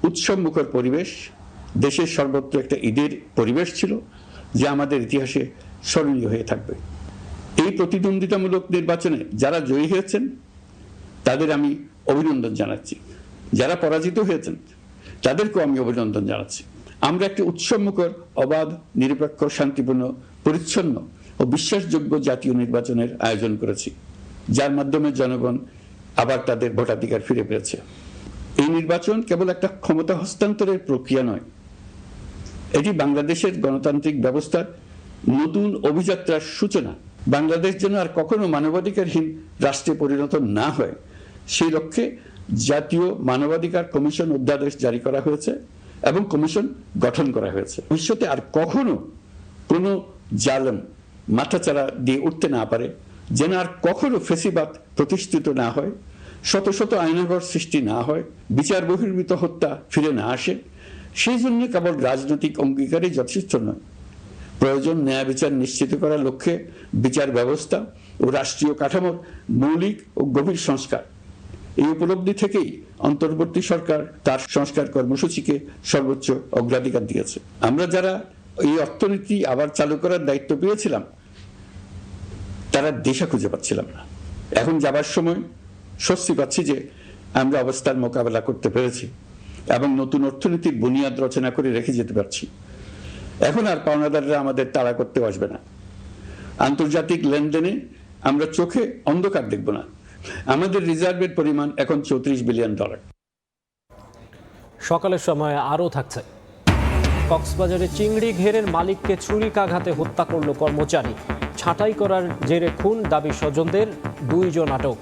উৎসব মুখর পরিবেশ, দেশের সর্বত্র একটা ঈদের পরিবেশ ছিল, যা আমাদের ইতিহাসে স্মরণীয় হয়ে থাকবে। এই প্রতিদ্বন্দ্বিতামূলক নির্বাচনে যারা জয়ী হয়েছেন তাদের আমি অভিনন্দন জানাচ্ছি, যারা পরাজিত হয়েছেন তাদেরকেও আমি অভিনন্দন জানাচ্ছি। আমরা একটি উৎসবমুখর, অবাধ, নিরপেক্ষ, শান্তিপূর্ণ, পরিচ্ছন্ন ও বিশ্বাসযোগ্য জাতীয় নির্বাচনের আয়োজন করেছি, যার মাধ্যমে জনগণ আবার তাদের ভোটাধিকার ফিরে পেয়েছে। এই নির্বাচন কেবল একটা ক্ষমতা হস্তান্তরের প্রক্রিয়া নয়, এটি বাংলাদেশের গণতান্ত্রিক ব্যবস্থার নতুন অভিযাত্রার সূচনা। বাংলাদেশ যেন আর কখনো মানবাধিকারহীন রাষ্ট্রে পরিণত না হয় সেই লক্ষ্যে জাতীয় মানবাধিকার কমিশন অধ্যাদেশ জারি করা হয়েছে এবং কমিশন গঠন করা হয়েছে। ভবিষ্যতে আর কখনো কোনো জালেম মাথাচাড়া দিয়ে উঠতে না পারে, যেন আর কখনো ফ্যাসিবাদ প্রতিষ্ঠিত না হয়, শত শত আয়নাঘর সৃষ্টি না হয়, বিচার বহির্ভূত হত্যা ফিরে না আসে, সেই জন্য কেবল রাজনৈতিক অঙ্গীকারই যথেষ্ট নয়। প্রয়োজন ন্যায় বিচার নিশ্চিত করার লক্ষ্যে বিচার ব্যবস্থা ও রাষ্ট্রীয় কাঠামোর মৌলিক ও গভীর সংস্কার। এই উপলব্ধি থেকেই অন্তর্বর্তী সরকার তার সংস্কার কর্মসূচিকে সর্বোচ্চ অগ্রাধিকার দিয়েছে। আমরা যারা এই অর্থনীতি আবার চালু করার দায়িত্ব পেয়েছিলাম তারা দিশা খুঁজে পাচ্ছিলাম না। এখন যাবার সময় স্বস্তি পাচ্ছি যে আমরা অবস্থার মোকাবেলা করতে পেরেছি এবং নতুন অর্থনীতির বুনিয়াদ রচনা করে রেখে যেতে পারছি। এখন আর পাওনাদাররা আমাদের তাড়া করতে আসবে না। আন্তর্জাতিক লেনদেনে আমরা চোখে অন্ধকার দেখব না। আমাদের রিজার্ভের পরিমাণ এখন $34 বিলিয়ন। সকালের সময় আরও থাকছে। কক্সবাজারে চিংড়ি ঘেরের মালিককে ছুরিকাঘাতে হত্যা করল কর্মচারী। ছাঁটাই করার জেরে খুন দাবি স্বজনদের, 2 জন আটক।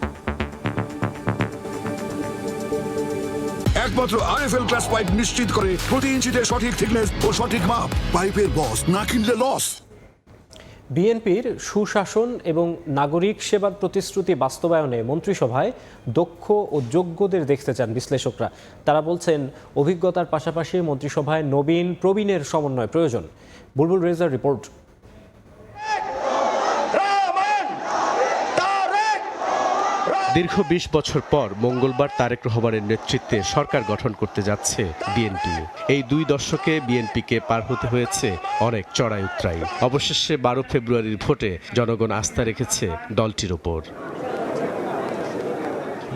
একমাত্র আরএফএল গ্লাস পাইপ নিশ্চিত করে প্রতি ইঞ্চিতে সঠিক থিকনেস ও সঠিক মাপ। পাইপের বস, না কিনলে লস। বিএনপির সুশাসন এবং নাগরিক সেবার প্রতিশ্রুতি বাস্তবায়নে মন্ত্রিসভায় দক্ষ ও যোগ্যদের দেখতে চান বিশ্লেষকরা। তারা বলছেন, অভিজ্ঞতার পাশাপাশি মন্ত্রিসভায় নবীন প্রবীণের সমন্বয় প্রয়োজন। বুলবুল রেজার রিপোর্ট। দীর্ঘ 20 বছর পর মঙ্গলবার তারেক রহমানের নেতৃত্বে সরকার গঠন করতে যাচ্ছে বিএনপি। এই 2 দশকে বিএনপিকে পার হতে হয়েছে অনেক চড়াই উতরাই। অবশেষে 12 ফেব্রুয়ারির ভোটে জনগণ আস্থা রেখেছে দলটির ওপর।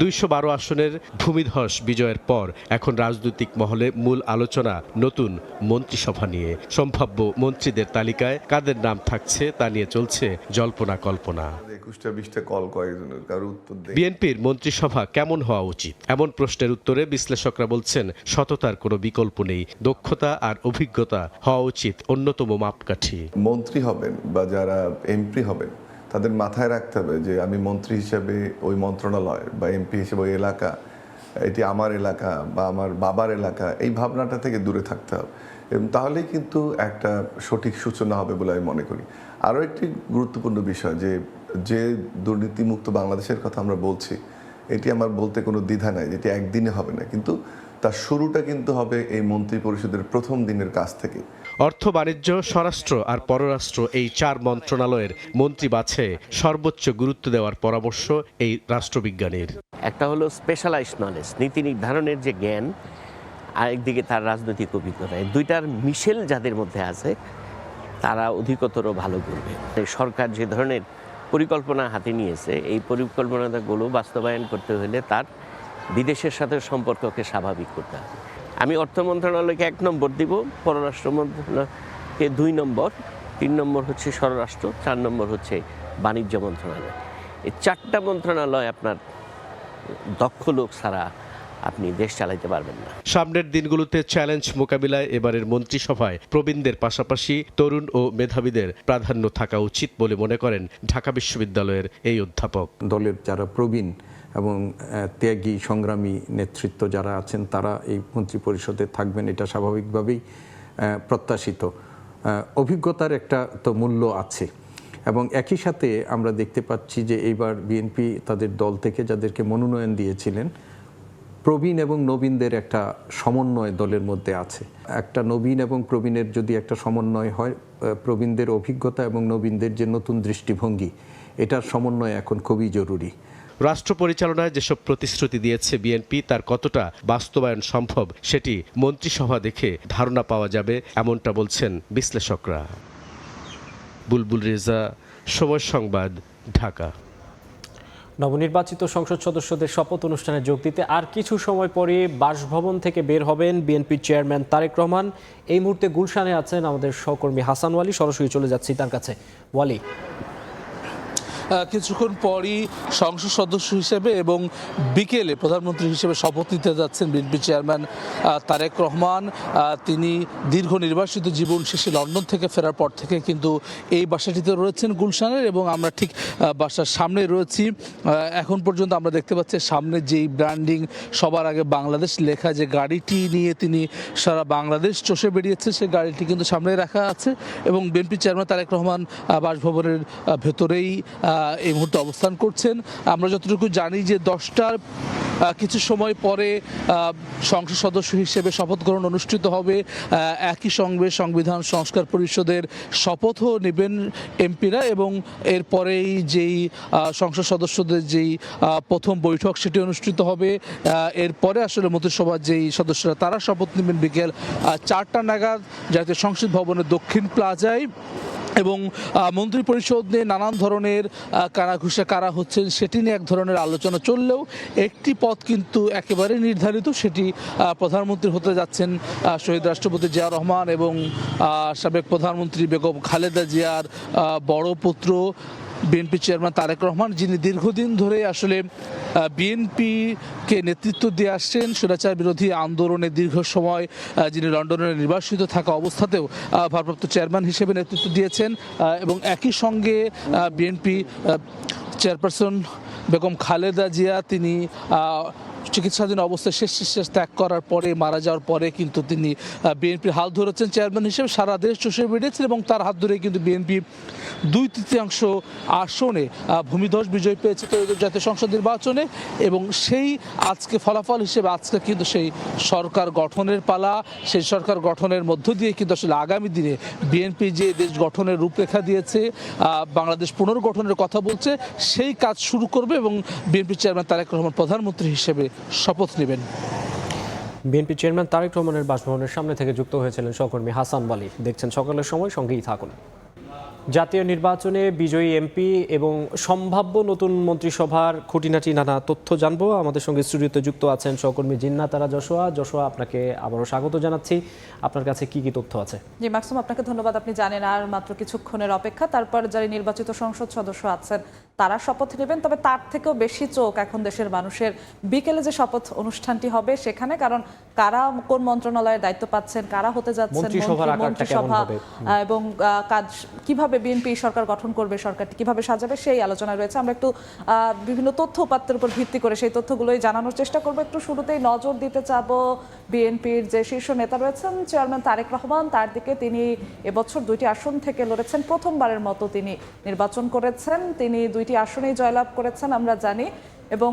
212 আসনের ভূমিধস বিজয়ের পর এখন রাজনৈতিক মহলে মূল আলোচনা নতুন মন্ত্রিসভা নিয়ে। সম্ভাব্য মন্ত্রীদের তালিকায় কাদের নাম থাকছে তা নিয়ে চলছে জল্পনা কল্পনা। বিএনপির মন্ত্রিসভা কেমন হওয়া উচিত, এমন প্রশ্নের উত্তরে বিশ্লেষকরা বলছেন, সততার কোনো বিকল্প নেই, দক্ষতা আর অভিজ্ঞতা হওয়া উচিত অন্যতম মাপকাঠি। মন্ত্রী হবেন বা যারা এমপি হবেন তাদের মাথায় রাখতে হবে যে আমি মন্ত্রী হিসেবে ওই মন্ত্রণালয় বা এমপি হিসেবে ওই এলাকা, এটি আমার এলাকা বা আমার বাবার এলাকা, এই ভাবনাটা থেকে দূরে থাকতে হবে। এবং তাহলেই কিন্তু একটা সঠিক সূচনা হবে বলে আমি মনে করি। আরও একটি গুরুত্বপূর্ণ বিষয় যে দুর্নীতিমুক্ত বাংলাদেশের কথা আমরা বলছি, এটি আমার বলতে কোনো দ্বিধা নাই, যেটি একদিনে হবে না, কিন্তু তার শুরুটা কিন্তু হবে এই মন্ত্রী পরিষদের প্রথম দিনের কাজ থেকে। অর্থ, বাণিজ্য, স্বরাষ্ট্র আর পররাষ্ট্র এই 4 মন্ত্রণালয়ের মন্ত্রী বাছাইয়ে সর্বোচ্চ গুরুত্ব দেওয়ার পরামর্শ এই রাষ্ট্রবিজ্ঞানীর। একটা হলো স্পেশালাইজড নলেজ, নীতি নির্ধারণের যে জ্ঞান, আরেকদিকে তার রাজনৈতিক অভিজ্ঞতা। এই দুইটার মিশেল যাদের মধ্যে আছে তারা অধিকতর ভালো করবে। সরকার যে ধরনের পরিকল্পনা হাতে নিয়েছে, এই পরিকল্পনাগুলো বাস্তবায়ন করতে হলে তার বিদেশের সাথে সম্পর্ককে স্বাভাবিক করতে হবে। আমি অর্থ মন্ত্রণালয়কে 1 নম্বর দিব, পররাষ্ট্র মন্ত্রণালয়কে 2 নম্বর, 3 নম্বর হচ্ছে স্বরাষ্ট্র, 4 নম্বর হচ্ছে বাণিজ্য মন্ত্রণালয়। এই 4টা মন্ত্রণালয় আপনার দক্ষ লোক ছাড়া আপনি দেশ চালাইতে পারবেন না। সামনের দিনগুলোতে চ্যালেঞ্জ মোকাবিলায় এবারের মন্ত্রিসভায় প্রবীণদের পাশাপাশি তরুণ ও মেধাবীদের প্রাধান্য থাকা উচিত বলে মনে করেন ঢাকা বিশ্ববিদ্যালয়ের এই অধ্যাপক। দলের যারা প্রবীণ এবং ত্যাগী সংগ্রামী নেতৃত্ব যারা আছেন তারা এই মন্ত্রী পরিষদে থাকবেন, এটা স্বাভাবিকভাবেই প্রত্যাশিত। অভিজ্ঞতার একটা তো মূল্য আছে এবং একই সাথে আমরা দেখতে পাচ্ছি যে এইবার বিএনপি তাদের দল থেকে যাদেরকে মনোনয়ন দিয়েছিলেন, প্রবীণ এবং নবীনদের একটা সমন্বয় দলের মধ্যে আছে। একটা নবীন এবং প্রবীণের যদি একটা সমন্বয় হয়, প্রবীণদের অভিজ্ঞতা এবং নবীনদের যে নতুন দৃষ্টিভঙ্গি, এটার সমন্বয় এখন খুবই জরুরি। রাষ্ট্র পরিচালনায় যেসব প্রতিশ্রুতি দিয়েছে বিএনপি, তার কতটা বাস্তবায়ন সম্ভব সেটি মন্ত্রিসভা দেখে ধারণা পাওয়া যাবে, এমনটা বলছেন বিশ্লেষকরা। বুলবুল রেজা, সময় সংবাদ, ঢাকা। নবনির্বাচিত সংসদ সদস্যদের শপথ অনুষ্ঠানে যোগ দিতে আর কিছু সময় পরে বাসভবন থেকে বের হবেন বিএনপির চেয়ারম্যান তারেক রহমান। এই মুহূর্তে গুলশানে আছেন আমাদের সহকর্মী হাসান ওয়ালি, সরাসরি চলে যাচ্ছি তার কাছে। ওয়ালি, কিছুক্ষণ পরই সংসদ সদস্য হিসেবে এবং বিকেলে প্রধানমন্ত্রী হিসেবে শপথ নিতে যাচ্ছেন বিএনপি চেয়ারম্যান তারেক রহমান। তিনি দীর্ঘ নির্বাসিত জীবন শেষে লন্ডন থেকে ফেরার পর থেকে কিন্তু এই বাসাটিতে রয়েছেন গুলশানের, এবং আমরা ঠিক বাসার সামনে রয়েছি। এখন পর্যন্ত আমরা দেখতে পাচ্ছি সামনে যেই ব্র্যান্ডিং, সবার আগে বাংলাদেশ লেখা যে গাড়িটি নিয়ে তিনি সারা বাংলাদেশ চষে বেরিয়েছে, সেই গাড়িটি কিন্তু সামনে রাখা আছে এবং বিএনপি চেয়ারম্যান তারেক রহমান বাসভবনের ভেতরেই এই মুহূর্তে অবস্থান করছেন। আমরা যতটুকু জানি যে 10টার কিছু সময় পরে সংসদ সদস্য হিসেবে শপথ গ্রহণ অনুষ্ঠিত হবে। একই সঙ্গে সংবিধান সংস্কার পরিষদের শপথও নেবেন এমপিরা, এবং এরপরেই যেই সংসদ সদস্যদের যেই প্রথম বৈঠক সেটি অনুষ্ঠিত হবে। এরপরে আসলে মন্ত্রিসভার যেই সদস্যরা তারা শপথ নেবেন বিকেল 4টা নাগাদ জাতীয় সংসদ ভবনের দক্ষিণ প্লাজায়। এবং মন্ত্রী পরিষদ নিয়ে নানান ধরনের কানাঘুষা কারা হচ্ছেন সেটি নিয়ে এক ধরনের আলোচনা চললেও একটি পদ কিন্তু একেবারে নির্ধারিত, সেটি প্রধানমন্ত্রী হতে যাচ্ছেন শহীদ রাষ্ট্রপতি জিয়াউর রহমান এবং সাবেক প্রধানমন্ত্রী বেগম খালেদা জিয়ার বড় পুত্র বিএনপি চেয়ারম্যান তারেক রহমান, যিনি দীর্ঘদিন ধরে আসলে বিএনপিকে নেতৃত্ব দিয়ে আসছেন। স্বৈরাচার বিরোধী আন্দোলনে দীর্ঘ সময় যিনি লন্ডনে নির্বাসিত থাকা অবস্থাতেও ভারপ্রাপ্ত চেয়ারম্যান হিসেবে নেতৃত্ব দিয়েছেন, এবং একই সঙ্গে বিএনপি চেয়ারপারসন বেগম খালেদা জিয়া তিনি চিকিৎসাধীন অবস্থায় শেষ ত্যাগ করার পরে, মারা যাওয়ার পরে কিন্তু তিনি বিএনপির হাল ধরেছেন চেয়ারম্যান হিসেবে, সারা দেশ চষে বেরিয়েছেন এবং তার হাত ধরে কিন্তু বিএনপি 2/3 আসনে ভূমিধস বিজয় পেয়েছে জাতীয় সংসদ নির্বাচনে। এবং সেই আজকে ফলাফল হিসেবে আজকে কিন্তু সেই সরকার গঠনের পালা। সেই সরকার গঠনের মধ্য দিয়ে কিন্তু আসলে আগামী দিনে বিএনপি যে দেশ গঠনের রূপরেখা দিয়েছে, বাংলাদেশ পুনর্গঠনের কথা বলছে, সেই কাজ শুরু করবে এবং বিএনপি চেয়ারম্যান তারেক রহমান প্রধানমন্ত্রী হিসেবে শপথ নেবেন। বিএনপি চেয়ারম্যান তারেক রহমানের বাসভবনের সামনে থেকে যুক্ত হয়েছিলেন সহকর্মী হাসান ওয়ালি। দেখছেন সকালের সময়, সঙ্গেই থাকুন। জাতীয় নির্বাচনে বিজয়ী এমপি এবং সম্ভাব্য নতুন মন্ত্রিসভার খুঁটিনাটি নানা তথ্য জানবো। আমাদের সঙ্গে স্টুডিওতে যুক্ত আছেন সহকর্মী জিন্নাতারা যশোয়া। আপনাকে আবারও স্বাগত জানাচ্ছি। আপনার কাছে কি কি তথ্য আছে? জি মাকসুম, আপনাকে ধন্যবাদ। আপনি জানেন আর মাত্র কিছুক্ষণের অপেক্ষা, তারপর যারা নির্বাচিত সংসদ সদস্য আছেন তারা শপথ নেবেন। তবে তার থেকেও বেশি চোখ এখন দেশের মানুষের বিকেলে যে শপথ অনুষ্ঠানটি হবে সেখানে, কারণ কারা কোন মন্ত্রণালয়ের দায়িত্ব পাচ্ছেন, কারা হতে যাচ্ছেন মন্ত্রিসভা, এবং কাজ কিভাবে বিএনপি সরকার গঠন করবে, সরকারটি কিভাবে সাজাবে, সেই আলোচনা রয়েছে। আমরা একটু বিভিন্ন তথ্য উপাত্তের উপর ভিত্তি করে সেই তথ্যগুলোই জানানোর চেষ্টা করবো। একটু শুরুতেই নজর দিতে চাবো বিএনপির যে শীর্ষ নেতা রয়েছেন চেয়ারম্যান তারেক রহমান, তার দিকে। তিনি এবছর 2টি আসন থেকে লড়েছেন, প্রথমবারের মতো তিনি নির্বাচন করেছেন। তিনি 2টি আসনেই জয়লাভ করেছেন আমরা জানি, এবং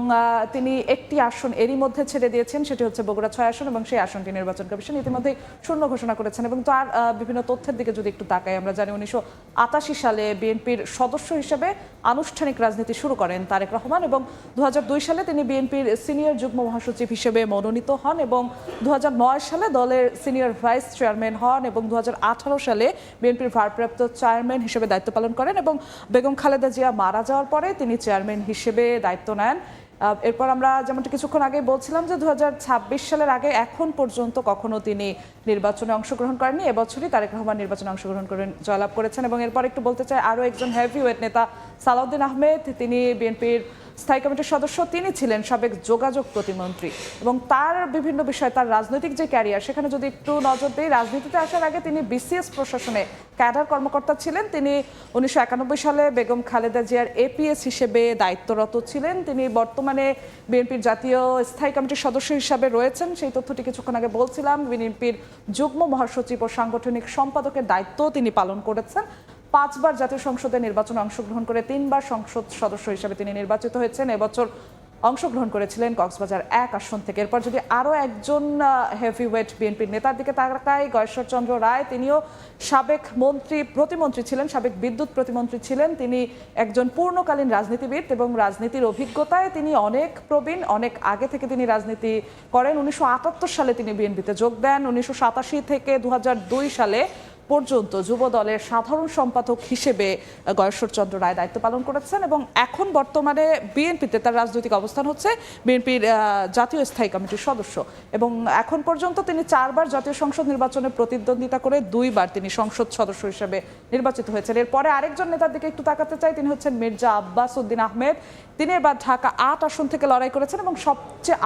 তিনি একটি আসন এরই মধ্যে ছেড়ে দিয়েছেন, সেটি হচ্ছে বগুড়া 6 আসন, এবং সেই আসনটি নির্বাচন কমিশন ইতিমধ্যেই শূন্য ঘোষণা করেছেন। এবং তার বিভিন্ন তথ্যের দিকে যদি একটু তাকাই, আমরা জানি 1988 সালে বিএনপির সদস্য হিসেবে আনুষ্ঠানিক রাজনীতি শুরু করেন তারেক রহমান, এবং 2002 সালে তিনি বিএনপির সিনিয়র যুগ্ম মহাসচিব হিসেবে মনোনীত হন, এবং 2009 সালে দলের সিনিয়র ভাইস চেয়ারম্যান হন, এবং 2018 সালে বিএনপির ভারপ্রাপ্ত চেয়ারম্যান হিসেবে দায়িত্ব পালন করেন, এবং বেগম খালেদা জিয়া মারা যাওয়ার পরে তিনি চেয়ারম্যান হিসেবে দায়িত্ব নেন। এরপর আমরা যেমনটি কিছুক্ষণ আগে বলছিলাম যে 2026 সালের আগে এখন পর্যন্ত কখনো তিনি নির্বাচনে অংশগ্রহণ করেননি। এবছরই তারেক রহমান নির্বাচনে অংশগ্রহণ করেন, জয়লাভ করেছেন। এবং এরপর একটু বলতে চাই আরও একজন হেভিওয়েট নেতা সালাউদ্দিন আহমেদ, তিনি বিএনপির স্থায়ী কমিটির সদস্য, তিনি ছিলেন সাবেক যোগাযোগ প্রতিমন্ত্রী, এবং তার বিভিন্ন বিষয়, তার রাজনৈতিক যে ক্যারিয়ার সেখানে যদি একটু নজর দিই, রাজনীতিতে আসার আগে তিনি বিসিএস প্রশাসনে ক্যাডার কর্মকর্তা ছিলেন। তিনি 1991 সালে বেগম খালেদা জিয়ার এপিএস হিসেবে দায়িত্বরত ছিলেন। তিনি বর্তমানে বিএনপির জাতীয় স্থায়ী কমিটির সদস্য হিসাবে রয়েছেন, সেই তথ্যটি কিছুক্ষণ আগে বলছিলাম। বিএনপির যুগ্ম মহাসচিব ও সাংগঠনিক সম্পাদকের দায়িত্ব তিনি পালন করেছেন। 5 বার জাতীয় সংসদের নির্বাচনে অংশগ্রহণ করে 3 বার সংসদ সদস্য হিসেবে তিনি নির্বাচিত হয়েছেন। এবছর অংশগ্রহণ করেছিলেন কক্সবাজার 1 আসন থেকে। এরপর যদি আরও একজন হেভিওয়েট বিএনপির নেতার দিকে তাকাই, গয়েশ্বরচন্দ্র রায়, তিনিও সাবেক প্রতিমন্ত্রী ছিলেন, সাবেক বিদ্যুৎ প্রতিমন্ত্রী ছিলেন। তিনি একজন পূর্ণকালীন রাজনীতিবিদ এবং রাজনীতির অভিজ্ঞতায় তিনি অনেক প্রবীণ, অনেক আগে থেকে তিনি রাজনীতি করেন। 1978 সালে তিনি বিএনপিতে যোগ দেন। 1987 থেকে 2002 সালে পর্যন্ত যুব দলের সাধারণ সম্পাদক হিসেবে গয়েশ্বরচন্দ্র রায় দায়িত্ব পালন করেছেন এবং এখন বর্তমানে বিএনপিতে তার রাজনৈতিক অবস্থান হচ্ছে বিএনপির জাতীয় স্থায়ী কমিটির সদস্য এবং এখন পর্যন্ত তিনি 4 বার জাতীয় সংসদ নির্বাচনে প্রতিদ্বন্দ্বিতা করে 2 বার তিনি সংসদ সদস্য হিসেবে নির্বাচিত হয়েছেন। এরপরে আরেকজন নেতার দিকে একটু তাকাতে চাই, তিনি হচ্ছেন মির্জা আব্বাস উদ্দিন আহমেদ। তিনি এবার ঢাকা 8 আসন থেকে লড়াই করেছেন এবং সবচেয়ে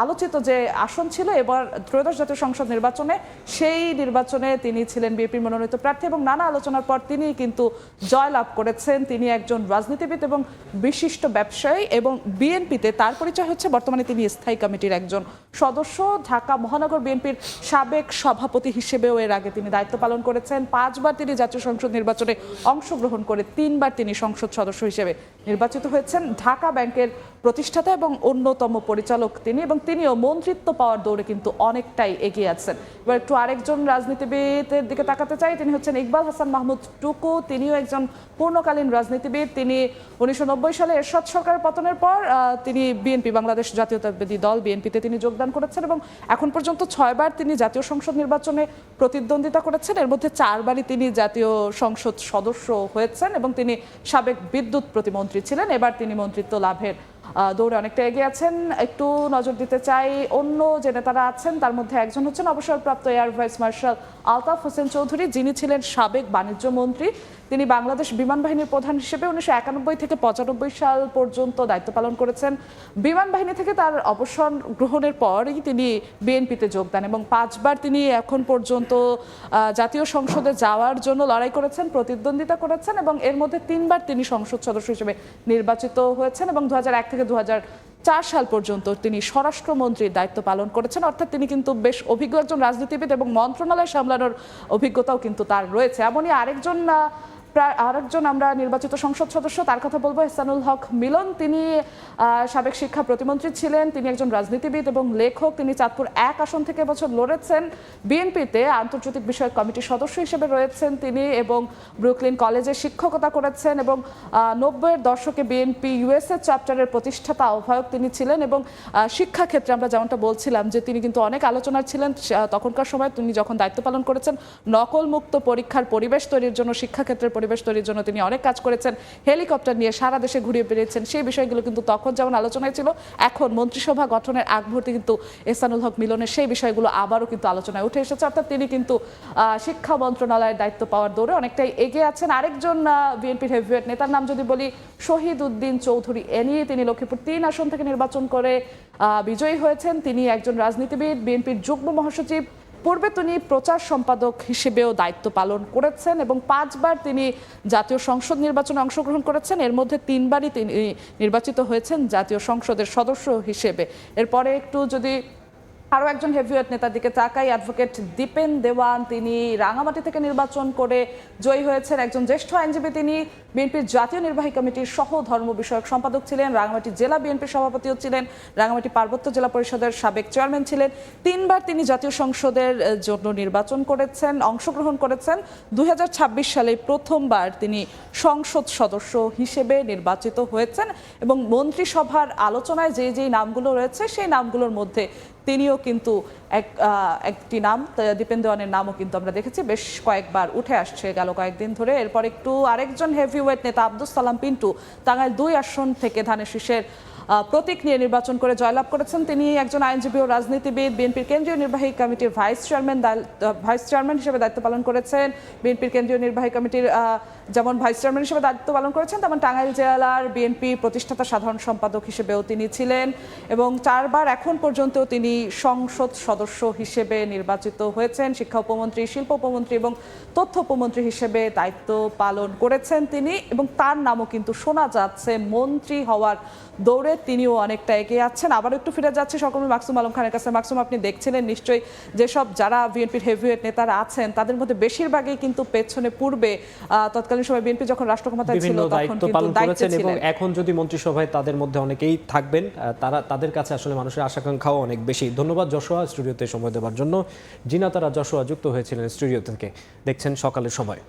আলোচিত যে আসন ছিল এবার ত্রয়োদশ জাতীয় সংসদ নির্বাচনে, সেই নির্বাচনে তিনি ছিলেন বিএনপির মনোনীত প্রার্থী এবং নানা আলোচনার পর তিনি কিন্তু জয়লাভ করেছেন। তিনি একজন রাজনীতিবিদ এবং বিশিষ্ট ব্যবসায়ী এবং বিএনপিতে তার পরিচয় হচ্ছে বর্তমানে তিনি স্থায়ী কমিটির একজন সদস্য। ঢাকা মহানগর বিএনপির সাবেক সভাপতি হিসেবেও এর আগে তিনি দায়িত্ব পালন করেছেন। 5 বার তিনি জাতীয় সংসদ নির্বাচনে অংশগ্রহণ করে 3 বার তিনি সংসদ সদস্য হিসেবে নির্বাচিত হয়েছেন। ঢাকা ব্যাংকের প্রতিষ্ঠাতা এবং অন্যতম পরিচালক তিনি এবং তিনিও মন্ত্রিত্ব পাওয়ার দৌড়ে কিন্তু অনেকটাই এগিয়ে আছেন। এবার একটু আরেকজন রাজনীতিবিদের দিকে তাকাতে চাই, তিনি হচ্ছেন ইকবাল হাসান মাহমুদ টুকু। তিনিও একজন পূর্ণকালীন রাজনীতিবিদ। তিনি 1990 সালে এরশাদ সরকারের পতনের পর তিনি বিএনপি বাংলাদেশ জাতীয়তাবাদী দল বিএনপিতে তিনি যোগদান করেছেন এবং এখন পর্যন্ত 6 বার তিনি জাতীয় সংসদ নির্বাচনে প্রতিদ্বন্দ্বিতা করেছেন। এর মধ্যে 4 বারই তিনি জাতীয় সংসদ সদস্য হয়েছেন এবং তিনি সাবেক বিদ্যুৎ প্রতিমন্ত্রী ছিলেন। এবার তিনি মন্ত্রিত্ব লাভের দৌড়ে অনেকটা এগিয়ে আছেন। একটু নজর দিতে চাই অন্য যে নেতারা আছেন তার মধ্যে একজন হচ্ছেন অবসরপ্রাপ্ত air vice marshal Altaf Hossain Chowdhury, যিনি ছিলেন সাবেক বাণিজ্য মন্ত্রী। তিনি বাংলাদেশ বিমান বাহিনীর প্রধান হিসেবে 1991 থেকে 95 সাল পর্যন্ত দায়িত্ব পালন করেছেন। বিমান বাহিনী থেকে তার অবসর গ্রহণের পরই তিনি বিএনপিতে যোগদান এবং 5 বার তিনি এখন পর্যন্ত জাতীয় সংসদে যাওয়ার জন্য লড়াই করেছেন, প্রতিদ্বন্দ্বিতা করেছেন এবং এর মধ্যে 3 বার তিনি সংসদ সদস্য হিসেবে নির্বাচিত হয়েছেন এবং 2001 থেকে 2004 সাল পর্যন্ত তিনি স্বরাষ্ট্রমন্ত্রীর দায়িত্ব পালন করেছেন। অর্থাৎ তিনি কিন্তু বেশ অভিজ্ঞ একজন রাজনীতিবিদ এবং মন্ত্রণালয় সামলানোর অভিজ্ঞতাও কিন্তু তার রয়েছে। এমনই আরেকজন আমরা নির্বাচিত সংসদ সদস্য, তার কথা বলবো এহসানুল হক মিলন। তিনি সাবেক শিক্ষা প্রতিমন্ত্রী ছিলেন, তিনি একজন রাজনীতিবিদ এবং লেখক। তিনি চাঁদপুর 1 আসন থেকে এবছর লড়েছেন। বিএনপিতে আন্তর্জাতিক বিষয়ক কমিটির সদস্য হিসেবে রয়েছেন তিনি এবং ব্রুকলিন কলেজে শিক্ষকতা করেছেন এবং 90-এর দশকে বিএনপি ইউএসএ চ্যাপ্টারের প্রতিষ্ঠাতা আহ্বায়ক তিনি ছিলেন এবং শিক্ষাক্ষেত্রে আমরা যেমনটা বলছিলাম যে তিনি কিন্তু অনেক আলোচনার ছিলেন তখনকার সময়। তিনি যখন দায়িত্ব পালন করেছেন নকলমুক্ত পরীক্ষার পরিবেশ তৈরির জন্য, শিক্ষাক্ষেত্রের পরিবেশ তৈরির জন্য তিনি অনেক কাজ করেছেন। হেলিকপ্টার নিয়ে সারা দেশে ঘুরিয়ে বেরিয়েছেন। সেই বিষয়গুলো কিন্তু তখন যেমন আলোচনায় ছিল, এখন মন্ত্রিসভা গঠনের আগ মুহূর্তে কিন্তু এহসানুল হক মিলনের সেই বিষয়গুলো আবারও কিন্তু আলোচনায় উঠে এসেছে। অর্থাৎ তিনি কিন্তু শিক্ষা মন্ত্রণালয়ের দায়িত্ব পাওয়ার দৌড়ে অনেকটাই এগিয়ে আছেন। আরেকজন বিএনপির হেভিওয়েট নেতার নাম যদি বলি, শহীদ উদ্দিন চৌধুরী এনিয়ে তিনি লক্ষ্মীপুর 3 আসন থেকে নির্বাচন করে বিজয়ী হয়েছেন। তিনি একজন রাজনীতিবিদ, বিএনপির যুগ্ম মহাসচিব। পূর্বে তিনি প্রচার সম্পাদক হিসেবেও দায়িত্ব পালন করেছেন এবং 5 বার তিনি জাতীয় সংসদ নির্বাচনে অংশগ্রহণ করেছেন। এর মধ্যে 3 বারই তিনি নির্বাচিত হয়েছেন জাতীয় সংসদের সদস্য হিসেবে। এরপরে একটু যদি আরও একজন হেভিওয়েট নেতার দিকে তাকাই, অ্যাডভোকেট দীপেন দেওয়ান। তিনি রাঙামাটি থেকে নির্বাচন করে জয়ী হয়েছেন। একজন জ্যেষ্ঠ আইনজীবী, তিনি বিএনপির জাতীয় নির্বাহী কমিটির সহ ধর্ম বিষয়ক সম্পাদক ছিলেন, রাঙামাটি জেলা বিএনপির সভাপতিও ছিলেন, রাঙামাটি পার্বত্য জেলা পরিষদের সাবেক চেয়ারম্যান ছিলেন। 3 বার তিনি জাতীয় সংসদের জন্য নির্বাচন করেছেন, অংশগ্রহণ করেছেন। 2026 সালে প্রথমবার তিনি সংসদ সদস্য হিসেবে নির্বাচিত হয়েছেন এবং মন্ত্রিসভার আলোচনায় যেই নামগুলো রয়েছে সেই নামগুলোর মধ্যে তিনিও কিন্তু একটি নাম, দীপেন দেওয়ানের নামও কিন্তু আমরা দেখেছি বেশ কয়েকবার উঠে আসছে গেল কয়েকদিন ধরে। এরপর একটু আরেকজন হেভিওয়েট নেতা আব্দুস সালাম পিন্টু, টাঙ্গাইল 2 আসন থেকে ধানের শীষের প্রতীক নিয়ে নির্বাচন করে জয়লাভ করেছেন। তিনি একজন আইনজীবী ও রাজনীতিবিদ, বিএনপির কেন্দ্রীয় নির্বাহী কমিটির ভাইস চেয়ারম্যান হিসেবে দায়িত্ব পালন করেছেন। বিএনপির কেন্দ্রীয় নির্বাহী কমিটির যেমন ভাইস চেয়ারম্যান হিসেবে দায়িত্ব পালন করেছেন, তেমন টাঙ্গাইল জেলার বিএনপি প্রতিষ্ঠাতা সাধারণ সম্পাদক হিসেবেও তিনি ছিলেন এবং 4 বার এখন পর্যন্ত তিনি সংসদ সদস্য হিসেবে নির্বাচিত হয়েছেন। শিক্ষা উপমন্ত্রী, শিল্প উপমন্ত্রী এবং তথ্য উপমন্ত্রী হিসেবে দায়িত্ব পালন করেছেন তিনি এবং তার নামও কিন্তু শোনা যাচ্ছে মন্ত্রী হওয়ার দৌড়ে তিনিও অনেকটা এগিয়ে আছেন। আবার একটু ফিরে যাচ্ছে সহকর্মী মাকসুম আলম খানের কাছে। মাকসুম, আপনি দেখছিলেন নিশ্চয়ই যেসব যারা বিএনপির হেভিওয়েট নেতারা আছেন তাদের মধ্যে বেশিরভাগই কিন্তু পেছনে পূর্বে তৎকালীন সময় বিএনপি যখন রাষ্ট্রক্ষমতায় ছিল তখন কিন্তু দায়িত্বে ছিলেন এবং এখন যদি মন্ত্রিসভায় তাদের মধ্যে অনেকেই থাকবেন, তাদের কাছে আসলে মানুষের আশাকাঙ্ক্ষাও অনেক বেশি। ধন্যবাদ যশোয়া স্টুডিওতে সময় দেওয়ার জন্য। জিনা তারা যশোয়া যুক্ত হয়েছিলেন স্টুডিও থেকে। দেখছেন সকালের সময়।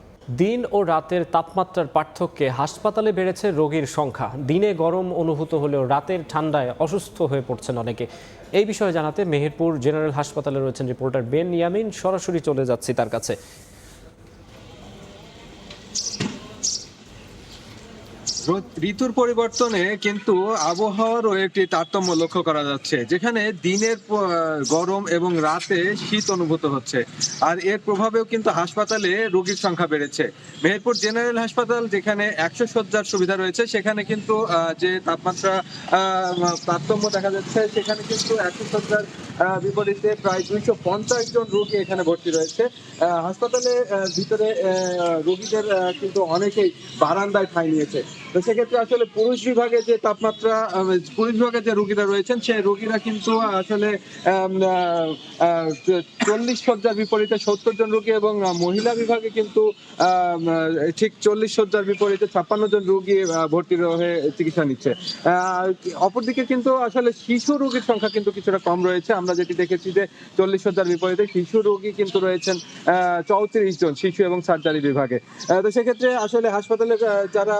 দিন ও রাতের তাপমাত্রার পার্থক্যে হাসপাতালে বেড়েছে রোগীর সংখ্যা। দিনে গরম অনুভূত হলেও রাতের ঠান্ডায় অসুস্থ হয়ে পড়ছেন অনেকে। এই বিষয়ে জানাতে মেহেরপুর জেনারেল হাসপাতালে রয়েছেন রিপোর্টার বেন ইয়ামিন। সরাসরি চলে যাচ্ছি তার কাছে। ঋতুর পরিবর্তনে কিন্তু আবহাওয়ারও একটি তারতম্য লক্ষ্য করা যাচ্ছে, যেখানে দিনের গরম এবং রাতে শীত অনুভূত হচ্ছে। আর এর প্রভাবেও কিন্তু হাসপাতালে রোগীর সংখ্যা বেড়েছে। মেহেরপুর জেনারেল হাসপাতাল, যেখানে 100 শয্যার সুবিধা রয়েছে, সেখানে কিন্তু যে তাপমাত্রা তারতম্য দেখা যাচ্ছে, সেখানে কিন্তু 100 শয্যার বিপরীতে প্রায় 250 জন রোগী এখানে ভর্তি রয়েছে। হাসপাতালে ভিতরে রোগীদের কিন্তু অনেকেই বারান্দায় ঠাঁই নিয়েছে। তো সেক্ষেত্রে আসলে পুরুষ বিভাগে যে তাপমাত্রা, পুরুষ বিভাগে যে রোগীরা রয়েছেন, সেই রোগীরা কিন্তু আসলে 40 শয্যার বিপরীতে 70 জন রোগী, এবং মহিলা বিভাগে কিন্তু ঠিক 40 শয্যার বিপরীতে 56 জন রোগী ভর্তি হয়ে চিকিৎসা নিচ্ছে। অপরদিকে কিন্তু আসলে শিশু রোগীর সংখ্যা কিন্তু কিছুটা কম রয়েছে। আমরা যেটি দেখেছি যে 40 শয্যার বিপরীতে শিশু রোগী কিন্তু রয়েছেন 34 জন শিশু এবং সার্জারি বিভাগে। তো সেক্ষেত্রে আসলে হাসপাতালে যারা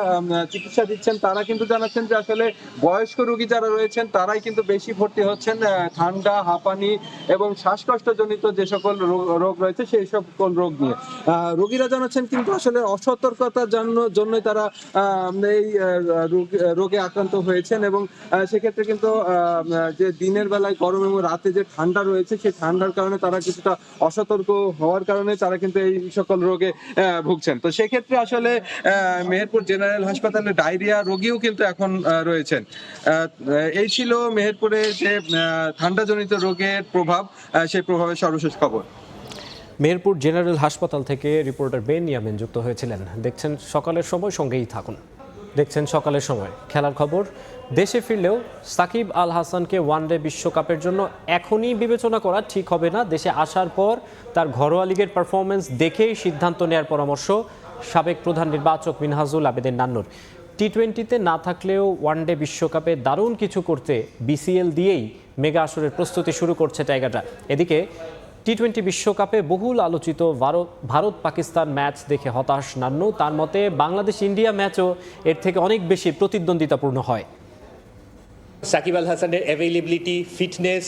চিকিৎসা দিচ্ছেন তারা কিন্তু জানাচ্ছেন যে আসলে বয়স্ক রোগী যারা রয়েছেন তারাই কিন্তু বেশি ভর্তি হচ্ছেন ঠান্ডা, হাঁপানি এবং শ্বাসকষ্টজনিত যে সকল রোগ রয়েছে সেই সকল রোগ নিয়ে। রোগীরা জানাচ্ছেন কিন্তু আসলে অসতর্কতার জন্যই তারা এই রোগে আক্রান্ত হয়েছেন, এবং সেক্ষেত্রে কিন্তু যে দিনের বেলায় গরম এবং রাতে যে ঠান্ডা রয়েছে, সেই ঠান্ডার কারণে তারা কিছুটা অসতর্ক হওয়ার কারণে তারা কিন্তু এই সকল রোগে ভুগছেন। তো সেক্ষেত্রে আসলে মেহেরপুর জেনারেল হাসপাতালে ডায়রিয়া রোগীও কিন্তু এখন রয়েছেন। এই ছিল মেহেরপুরে যে ঠান্ডাজনিত রোগের প্রভাব, সেই প্রভাবের সর্বশেষ খবর। মেহেরপুর জেনারেল হাসপাতাল থেকে রিপোর্টার বেন ইয়ামিন যুক্ত হয়েছিলেন। দেখছেন সকালের সময়, সঙ্গেই থাকুন। দেখছেন সকালের সময়। খেলার খবর। দেশে ফিরলেও সাকিব আল হাসানকে ওয়ানডে বিশ্বকাপের জন্য এখনই বিবেচনা করা ঠিক হবে না। দেশে আসার পর তার ঘরোয়া লিগের পারফরমেন্স দেখেই সিদ্ধান্ত নেওয়ার পরামর্শ সাবেক প্রধান নির্বাচক মিনহাজুল আবেদিন নান্নুর। টি-20তে না থাকলেও ওয়ানডে বিশ্বকাপে দারুণ কিছু করতে বিসিএল দিয়েই মেগা আসরের প্রস্তুতি শুরু করছে টাইগাররা। এদিকে টি-20 বিশ্বকাপে বহুল আলোচিত ভারত পাকিস্তান ম্যাচ দেখে হতাশ নান্নু। তার মতে বাংলাদেশ ইন্ডিয়া ম্যাচও এর থেকে অনেক বেশি প্রতিদ্বন্দ্বিতাপূর্ণ হয়। সাকিব আল হাসানের অ্যাভেলেবিলিটি, ফিটনেস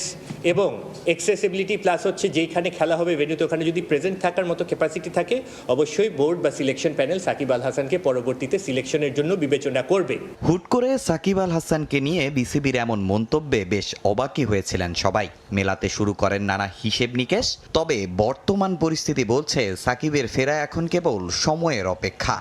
এবং অ্যাক্সেসিবিলিটি প্লাস হচ্ছে যেইখানে খেলা হবে ভেন্যুতে ওখানে যদি প্রেজেন্ট থাকার মতো ক্যাপাসিটি থাকে, অবশ্যই বোর্ড বা সিলেকশন প্যানেল সাকিব আল হাসানকে পরবর্তীতে সিলেকশনের জন্য বিবেচনা করবে। হুট করে সাকিব আল হাসানকে নিয়ে বিসিবির এমন মন্তব্যে বেশ অবাকই হয়েছিলেন সবাই। মেলাতে শুরু করেন নানা হিসেব নিকেশ। তবে বর্তমান পরিস্থিতি বলছে সাকিবের ফেরা এখন কেবল সময়ের অপেক্ষা।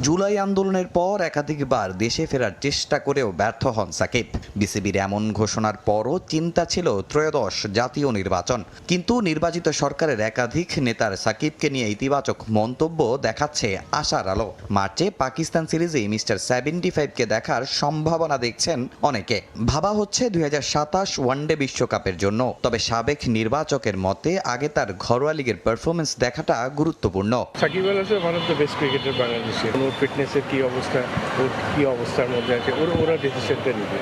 জুলাই আন্দোলনের পর একাধিকবার দেশে ফেরার চেষ্টা করেও ব্যর্থ হন সাকিব। বিসিবির এমন ঘোষণার পরও চিন্তা ছিল ত্রয়োদশ জাতীয় নির্বাচন, কিন্তু নির্বাচিত সরকারের একাধিক নেতার সাকিবকে নিয়ে ইতিবাচক মন্তব্য দেখাচ্ছে আশার আলো। মার্চে পাকিস্তান সিরিজে মিস্টার 75কে দেখার সম্ভাবনা দেখছেন অনেকে। ভাবা হচ্ছে 2027 ওয়ানডে বিশ্বকাপের জন্য। তবে সাবেক নির্বাচকের মতে আগে তার ঘরোয়া লিগের পারফরমেন্স দেখাটা গুরুত্বপূর্ণ। Shakib Al Hasan one of the best cricketer বাংলাদেশে। ওর ফিটনেসের কী অবস্থা, ওর কী অবস্থার মধ্যে আছে, ওরা ডিসিশনটা নেবে।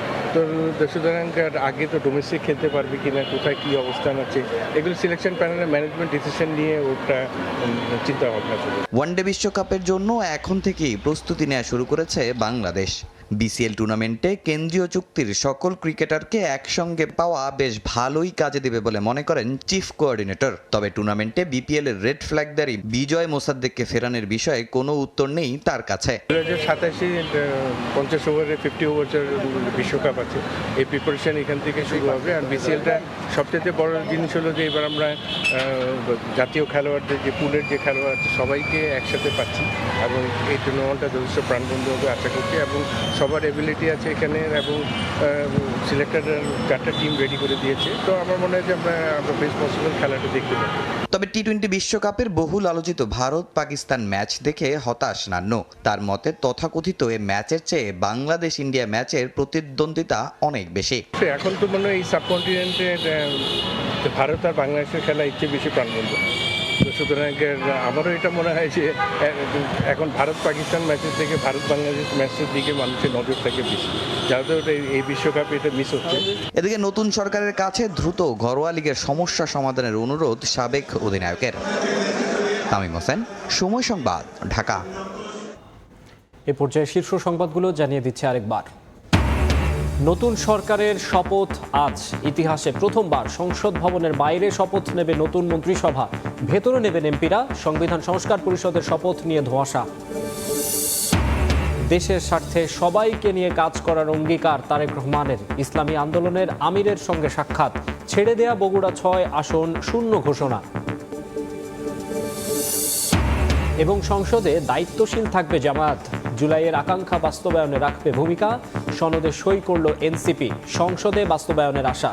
তো সুতরাং আগে তো ডোমেস্টিক খেলতে পারবে কিনা, কোথায় কী অবস্থান আছে, এগুলো সিলেকশন প্যানেলের ম্যানেজমেন্ট ডিসিশন নিয়ে ওটা চিন্তা ভাবনা করবে। ওয়ানডে বিশ্বকাপের জন্য এখন থেকেই প্রস্তুতি নেওয়া শুরু করেছে বাংলাদেশ। বিসিএল টুর্নামেন্টে কেন্দ্রীয় চুক্তির সকল ক্রিকেটারকে একসঙ্গে পাওয়া বেশ ভালোই কাজে দেবে বলে মনে করেন চিফ কোঅর্ডিনেটর। তবে টুর্নামেন্টে বিপিএল এর রেড ফ্ল্যাগধারী বিজয় মোসাদ্দেককে ফেরানোর বিষয়ে কোনো উত্তর নেই তার কাছে। 2027 50 ওভারে 50 ওভারের বিশ্বকাপ আছে, এই প্রিপারেশন এখান থেকে শুরু হবে। আর বিসিএলটা সবচেয়ে বড় জিনিস হলো যে এবার আমরা জাতীয় খেলোয়াড়দের যে পুলের যে খেলোয়াড় আছে সবাইকে একসাথে পাচ্ছি, এবং এই টুর্নামেন্টটা যথেষ্ট প্রাণবন্ধ হবে আশা করছি। এবং সবার এবিলিটি আছে এখানে, এবং সিলেক্টররা 4টা টিম রেডি করে দিয়েছে। তো আমার মনে হয় যে আমরা বেস্ট পসিবল খেলাটা দেখতে পাবো। তবে টি-20 বিশ্বকাপের বহুল আলোচিত ভারত পাকিস্তান ম্যাচ দেখে হতাশ নান্নু। তার মতে তথাকথিত এই ম্যাচের চেয়ে বাংলাদেশ ইন্ডিয়া ম্যাচের প্রতিদ্বন্দ্বিতা অনেক বেশি। এখন তো মনে হয় এই সাবকন্টিনেন্টের ভারত আর বাংলাদেশের খেলা এর চেয়ে বেশি প্রাণবন্ধ। তো সুতরাং আমারও এটা মনে হয় যে এখন ভারত পাকিস্তান ম্যাচের থেকে ভারত বাংলাদেশ ম্যাচের দিকে মানুষের নজর থাকে বেশি, যাতে এই বিশ্বকাপে এটা মিস হচ্ছে। এদিকে নতুন সরকারের কাছে দ্রুত ঘরোয়া লিগের সমস্যা সমাধানের অনুরোধ সাবেক অধিনায়কের। তামিম হোসেন, সময় সংবাদ, ঢাকা। এ পর্যায়ে শীর্ষ সংবাদগুলো জানিয়ে দিচ্ছে আরেকবার। নতুন সরকারের শপথ আজ। ইতিহাসে প্রথমবার সংসদ ভবনের বাইরে শপথ নেবে নতুন মন্ত্রিসভা। ভেতরে নেবেন এমপিরা। সংবিধান সংস্কার পরিষদের শপথ নিয়ে ধোঁয়াশা। দেশের স্বার্থে সবাইকে নিয়ে কাজ করার অঙ্গীকার তারেক রহমানের। ইসলামী আন্দোলনের আমিরের সঙ্গে সাক্ষাৎ। ছেড়ে দেয়া বগুড়া 6 আসন শূন্য ঘোষণা। এবং সংসদে দায়িত্বশীল থাকবে জামায়াত। জুলাইয়ের আকাঙ্ক্ষা বাস্তবায়নে রাখবে ভূমিকা। সনদে সই করল এনসিপি। সংসদে বাস্তবায়নের আশা।